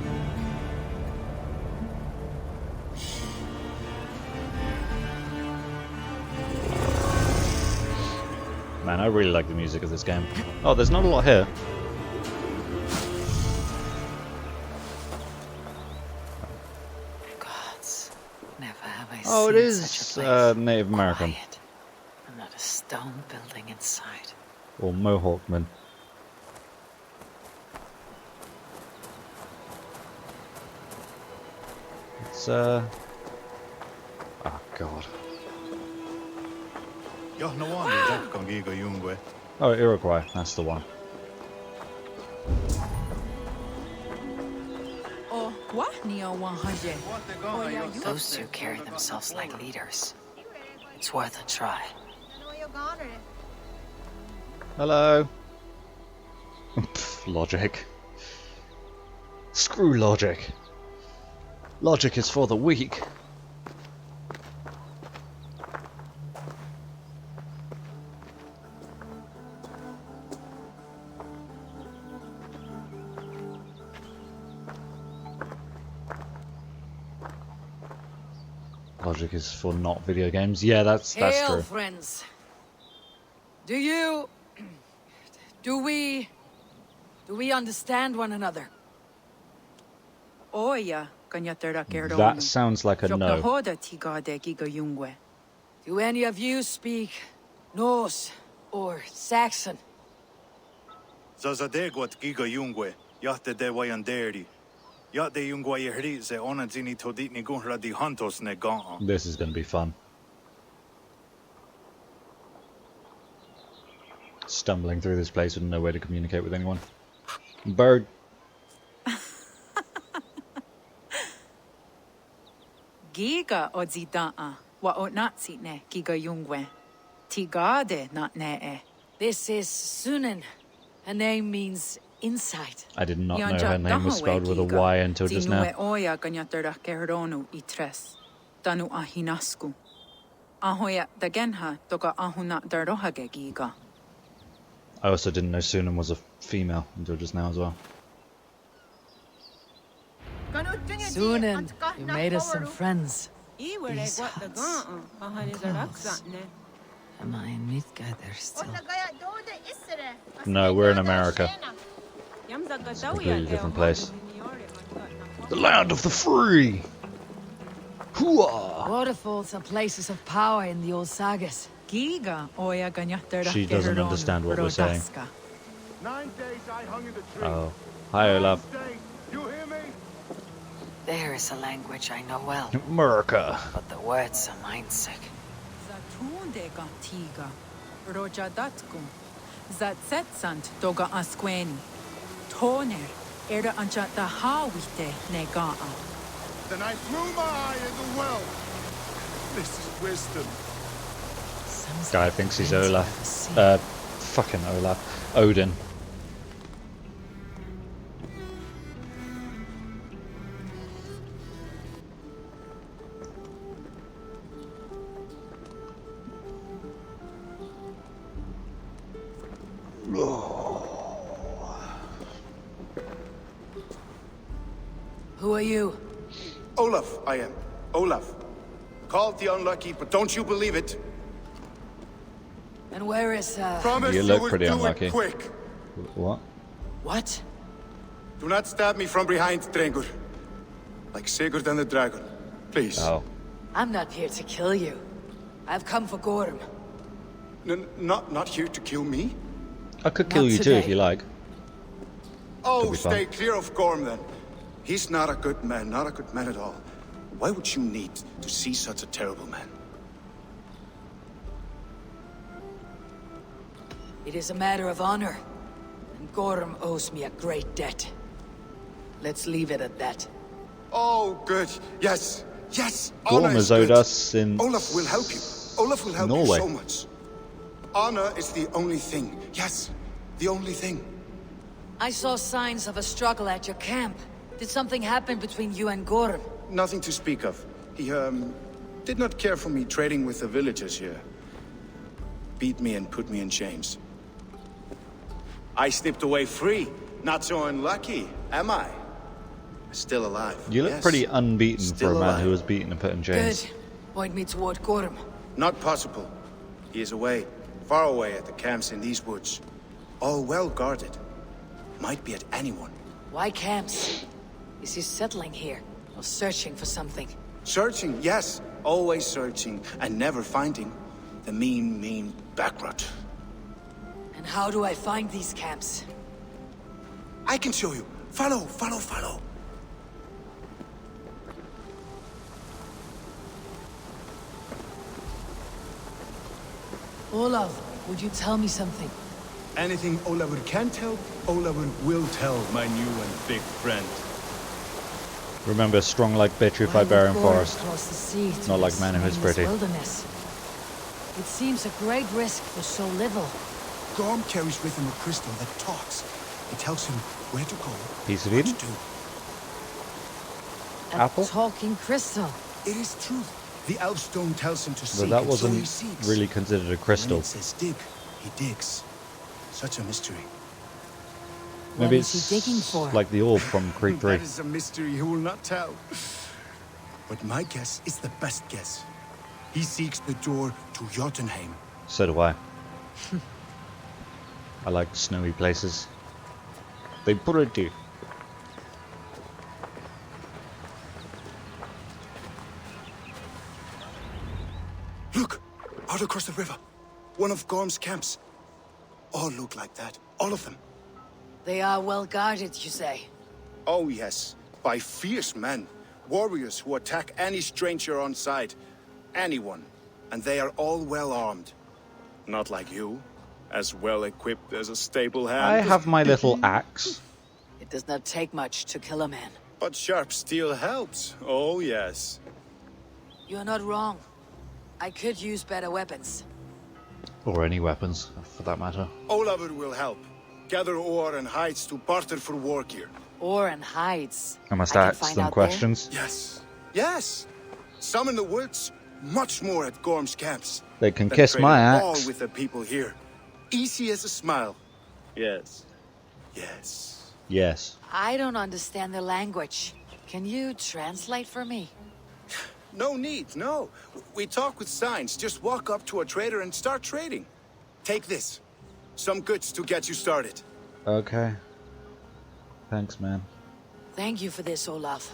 A: Man, I really like the music of this game. Oh, there's not a lot here.
J: Gods, never have I
A: Oh, it
J: seen
A: is
J: such a place.
A: Native American.
J: Quiet, and not a stone building inside.
A: Or Mohawkman. It's oh god. Oh, Iroquois, that's the one.
K: Oh, what? Neo 100.
J: Those two carry themselves like leaders. It's worth a try.
A: Hello. Pff, logic. Screw logic. Logic is for the weak. Logic is for not video games. Yeah, that's
E: Hail,
A: true.
E: friends. Do we understand one another?
K: Oya, kanyatera kerdonu.
A: That sounds like a no.
K: Hoda tigade giga yungwe.
E: Do any of you speak Norse or Saxon?
P: Zazadegwat giga yungwe, yahte de wayanderi. Yahte yungwa yehri ze onadzini toditni gunra di hantos ne gan.
A: This is going to be fun. Stumbling through this place with no way to communicate with anyone. Bird.
K: Giga odzidaa wa otnatsi ne giga yungwe. Tigade not ne.
E: This is Sunan. Her name means insight.
A: I did not know her name was spelled with a Y until just now.
K: Oya kanyatera kerdonu itres. Tanu ahinasku. Ahoya dagenha toka ahuna darohage giga.
A: I also didn't know Sunan was a female until just now as well.
E: Sunan, you made us some friends.
J: These huts. Am I in Midgard still?
A: No, we're in America. It's a completely different place. The land of the free! Hooah!
E: Waterfalls are places of power in the old sagas.
K: Giga oya kanyatera
A: She doesn't understand what we're saying.
B: 9 days I hung in the tree.
A: Oh. Hi, Olaf.
B: You hear me?
J: There is a language I know well.
A: America.
J: But the words are mindsick.
K: Zatunde tiga. Roja datkum. Zatsetsant doga asqueni. Toner. Era anchata hawite negaa.
B: Then I threw my eye in the well. This is wisdom.
A: Guy thinks he's Olaf. Fucking Olaf. Odin.
E: Who are you?
P: Olaf, I am. Olaf. Called the unlucky, but don't you believe it?
E: And where is
P: Promise
A: You look
P: will
A: pretty
P: do
A: unlucky.
P: it quick.
A: What?
E: What?
P: Do not stab me from behind, Drengur. Like Sigurd and the dragon. Please.
A: Oh.
E: I'm not here to kill you. I've come for Gorm.
P: Not here to kill me?
A: I could kill
E: Not
A: you too if
E: today.
A: you like.
P: Oh,
A: Could be fun.
P: stay clear of Gorm then. He's not a good man, not a good man at all. Why would you need to see such a terrible man?
E: It is a matter of honor. And Gorm owes me a great debt. Let's leave it at that.
P: Oh, good. Yes. Yes.
A: Gorm
P: Honor is
A: has owed
P: good.
A: us in
P: Olaf will help you. Olaf will help
A: Norway.
P: you so much. Honor is the only thing. Yes. The only thing.
E: I saw signs of a struggle at your camp. Did something happen between you and Gorm?
P: Nothing to speak of. He, did not care for me trading with the villagers here. Beat me and put me in chains.
B: I slipped away free. Not so unlucky, am I? Still alive.
A: You look
B: yes.
A: pretty unbeaten
B: Still
A: for a man
B: alive.
A: who was beaten and put in chains.
E: Good. Point me toward Gorm.
B: Not possible. He is away, far away at the camps in these woods. All well guarded. Might be at anyone.
E: Why camps? Is he settling here? Or searching for something?
B: Searching, yes. Always searching and never finding. The mean backrot.
E: And how do I find these camps?
B: I can show you. Follow, follow, follow.
E: Olaf, would you tell me something?
P: Anything Olavur can tell, Olavur will tell, my new and big friend.
A: Remember, strong like petrified barren forest.
E: Across the sea to
A: Not like
E: this
A: man who is
E: nameless
A: pretty.
E: Wilderness. It seems a great risk for so little.
Q: Gorm carries with him a crystal that talks. It tells him where to go,
A: Piece of
Q: what
A: Eden?
Q: to do.
E: A
A: Apple?
E: talking crystal.
Q: It is truth. The Elfstone tells him to
A: But
Q: seek,
A: that
Q: and so he
A: wasn't
Q: seeks.
A: really considered a crystal.
Q: When it says dig, he digs. Such a mystery.
A: Maybe
E: What is he digging
A: it's
E: for?
A: like the orb from Creed 3.
Q: That is a mystery he will not tell. But my guess is the best guess. He seeks the door to Jotunheim.
A: So do I. I like snowy places. They pretty.
Q: Look! Out across the river. One of Gorm's camps. All look like that. All of them.
E: They are well guarded, you say?
B: Oh yes, by fierce men. Warriors who attack any stranger on sight. Anyone. And they are all well armed. Not like you. As well equipped as a stable hand.
A: I have my little axe.
E: It does not take much to kill a man.
B: But sharp steel helps. Oh yes.
E: You're not wrong. I could use better weapons.
A: Or any weapons, for that matter.
B: Olavur will help. Gather ore and hides to barter for war gear.
E: Ore and hides.
A: I must
E: can
A: ask
E: find
A: them
E: out
A: questions.
B: Yes. Yes. Some in the woods. Much more at Gorm's camps.
A: They can
B: That
A: kiss
B: trade
A: my
B: all
A: axe.
B: with the people here. Easy as a smile. Yes. Yes.
A: Yes.
E: I don't understand the language. Can you translate for me?
B: No need, no. We talk with signs. Just walk up to a trader and start trading. Take this. Some goods to get you started.
A: Okay. Thanks, man.
E: Thank you for this, Olaf.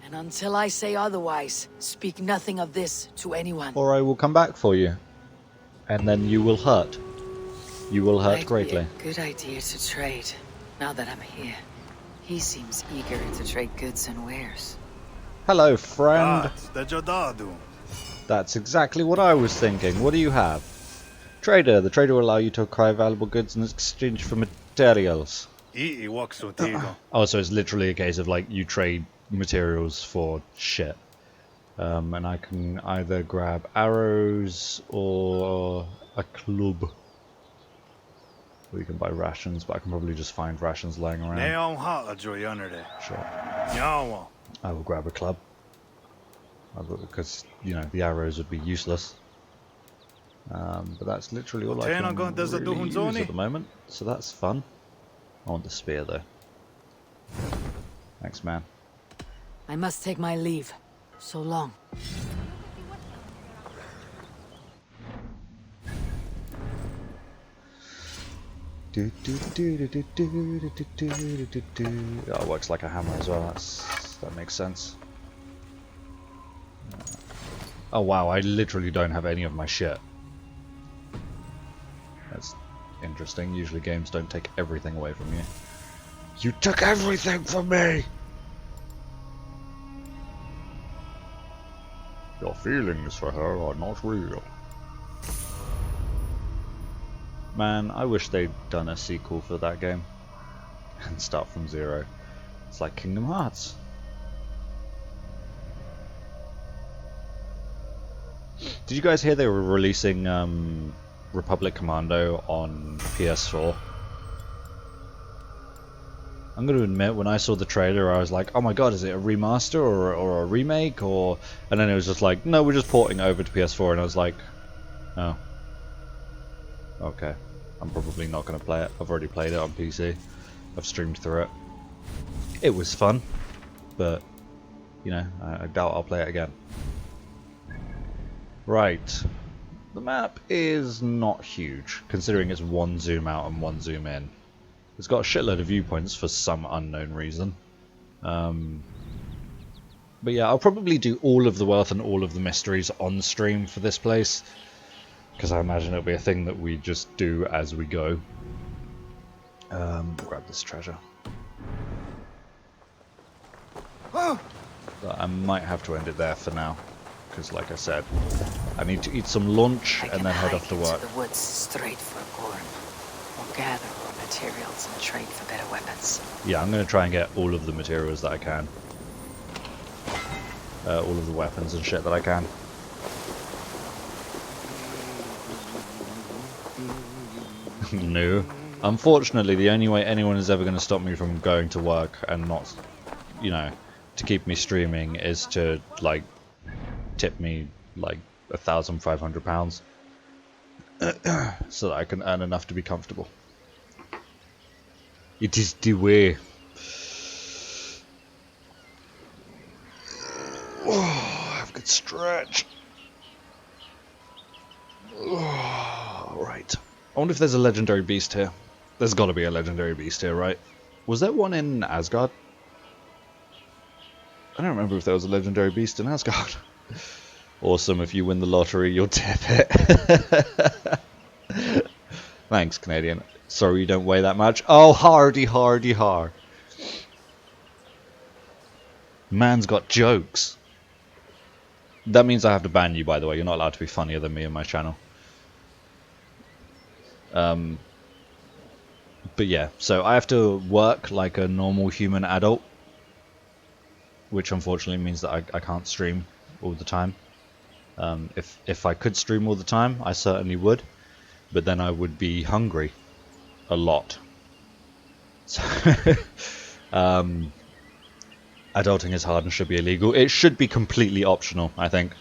E: And until I say otherwise, speak nothing of this to anyone.
A: Or I will come back for you. And then you will hurt. You will hurt
E: Might
A: greatly.
E: be a good idea to trade, now that I'm here. He seems eager to trade goods and wares.
A: Hello, friend.
P: Dejadadu.
A: That's exactly what I was thinking. What do you have? Trader. The trader will allow you to acquire valuable goods in exchange for materials. Oh, so it's literally a case of like you trade materials for shit. And I can either grab arrows or a club. Or you can buy rations, but I can probably just find rations lying around. Sure. I will grab a club. Because, you know, the arrows would be useless. But that's literally all I can really use at the moment. So that's fun. I want the spear though. Thanks, man.
E: I must take my leave. So long.
A: Oh, it works like a hammer as well. That makes sense. Oh wow, I literally don't have any of my shit. That's interesting. Usually games don't take everything away from you. You took everything from me! Your feelings for her are not real. Man, I wish they'd done a sequel for that game. And start from zero. It's like Kingdom Hearts. Did you guys hear they were releasing Republic Commando on PS4? I'm going to admit, when I saw the trailer, I was like, oh my god, is it a remaster or a remake? And then it was just like, no, we're just porting it over to PS4, and I was like, oh. Okay. I'm probably not going to play it. I've already played it on PC. I've streamed through it. It was fun, but, you know, I doubt I'll play it again. Right. The map is not huge, considering it's one zoom out and one zoom in. It's got a shitload of viewpoints for some unknown reason. But yeah, I'll probably do all of the wealth and all of the mysteries on stream for this place, because I imagine it'll be a thing that we just do as we go. Grab this treasure. But I might have to end it there for now, because like I said, I need to eat some lunch and then head off to work.
J: The woods straight for Gorm. We'll gather more materials and trade for better weapons.
A: Yeah, I'm going to try and get all of the materials that I can. All of the weapons and shit that I can. No. Unfortunately, the only way anyone is ever going to stop me from going to work and not, you know, to keep me streaming is to, like, tip me, like, £1,500 so that I can earn enough to be comfortable. It is the way. Oh, I've got stretch. Oh, right. I wonder if there's a legendary beast here. There's got to be a legendary beast here, right? Was there one in Asgard? I don't remember if there was a legendary beast in Asgard. Awesome, if you win the lottery, you'll tip it. Thanks, Canadian. Sorry you don't weigh that much. Oh, hardy, hardy, har. Man's got jokes. That means I have to ban you, by the way. You're not allowed to be funnier than me on my channel. But yeah, so I have to work like a normal human adult, which unfortunately means that I can't stream all the time. If I could stream all the time, I certainly would, but then I would be hungry a lot. So, adulting is hard and should be illegal. It should be completely optional, I think.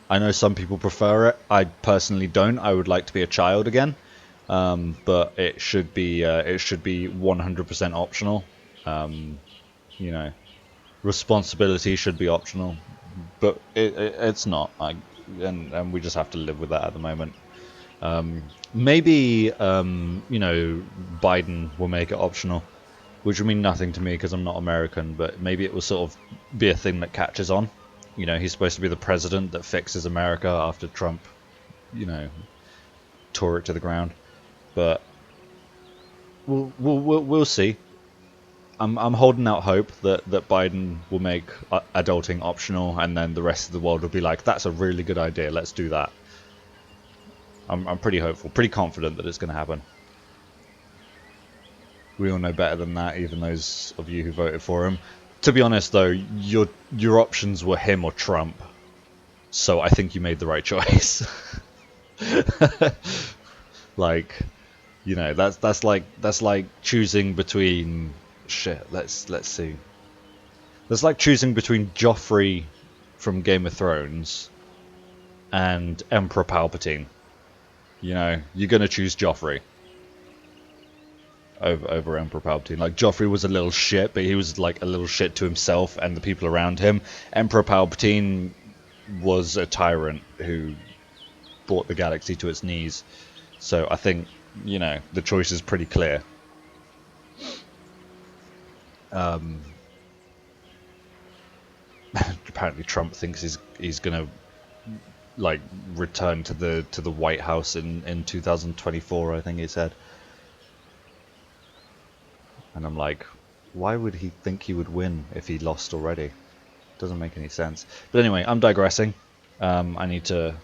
A: I know some people prefer it. I personally don't. I would like to be a child again. But it should be 100% optional. You know, responsibility should be optional, but it's not. And we just have to live with that at the moment. Maybe you know, Biden will make it optional, which will mean nothing to me because I'm not American. But maybe it will sort of be a thing that catches on. You know, he's supposed to be the president that fixes America after Trump, you know, tore it to the ground. But we'll see. I'm holding out hope that Biden will make adulting optional, and then the rest of the world will be like, "That's a really good idea. Let's do that." I'm pretty hopeful, pretty confident that it's going to happen. We all know better than that, even those of you who voted for him. To be honest, though, your options were him or Trump, so I think you made the right choice. Like, you know, that's like choosing between shit. Let's see. That's like choosing between Joffrey from Game of Thrones and Emperor Palpatine. You know, you're gonna choose Joffrey over Emperor Palpatine. Like, Joffrey was a little shit, but he was like a little shit to himself and the people around him. Emperor Palpatine was a tyrant who brought the galaxy to its knees. So I think, you know, the choice is pretty clear. Apparently Trump thinks he's gonna, like, return to the White House in 2024, I think he said. And I'm like, why would he think he would win if he lost already? Doesn't make any sense. But anyway, I'm digressing. I need to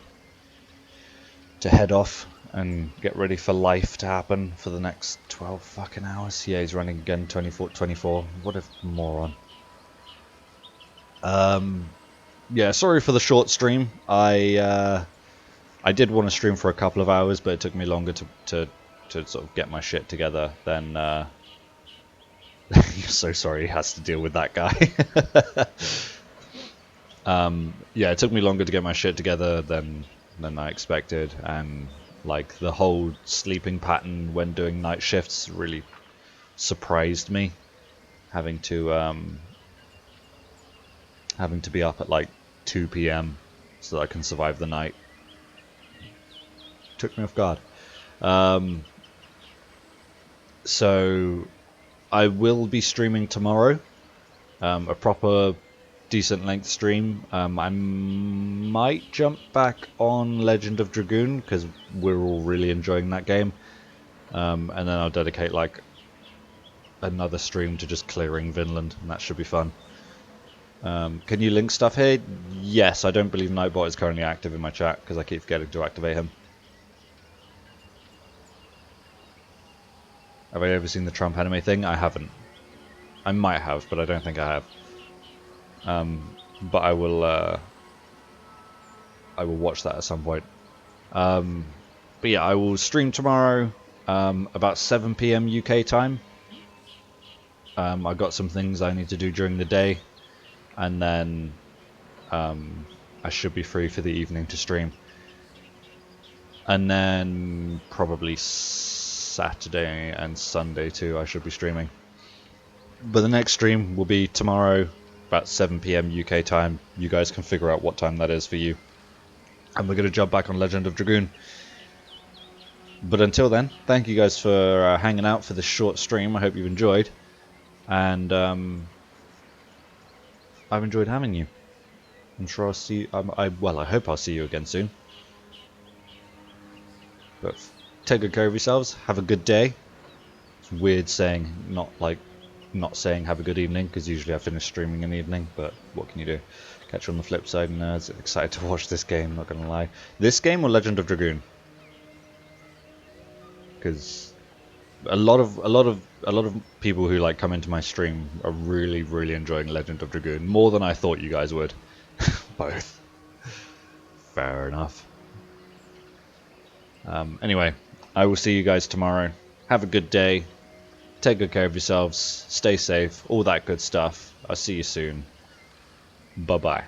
A: head off and get ready for life to happen for the next 12 fucking hours. Yeah, he's running again, 24. What a moron. Yeah, sorry for the short stream. I did want to stream for a couple of hours, but it took me longer to sort of get my shit together than... You're so sorry he has to deal with that guy. Yeah, it took me longer to get my shit together than I expected, and Like, the whole sleeping pattern when doing night shifts really surprised me. Having to be up at like 2 p.m. so that I can survive the night. Took me off guard. So I will be streaming tomorrow. A proper decent length stream. I might jump back on Legend of Dragoon because we're all really enjoying that game. And then I'll dedicate like another stream to just clearing Vinland, and that should be fun. Can you link stuff here? Yes, I don't believe Nightbot is currently active in my chat because I keep forgetting to activate him. Have I ever seen the Trump anime thing? I haven't. I might have, but I don't think I have. But I will watch that at some point. But yeah, I will stream tomorrow about 7 p.m. UK time. I've got some things I need to do during the day, and then I should be free for the evening to stream. And then probably Saturday and Sunday too, I should be streaming. But the next stream will be tomorrow, about 7 p.m. UK time. You guys can figure out what time that is for you. And we're going to jump back on Legend of Dragoon. But until then, thank you guys for hanging out for this short stream. I hope you've enjoyed. And I've enjoyed having you. I'm sure I'll see you, well, I hope I'll see you again soon. But take good care of yourselves. Have a good day. It's weird saying not saying have a good evening, because usually I finish streaming in the evening, but what can you do? Catch you on the flip side, nerds. Excited to watch this game, not gonna lie. This game or Legend of Dragoon? Because a lot of people who like come into my stream are really enjoying Legend of Dragoon more than I thought you guys would. Both. Fair enough. Anyway, I will see you guys tomorrow. Have a good day. Take good care of yourselves. Stay safe. All that good stuff. I'll see you soon. Bye-bye.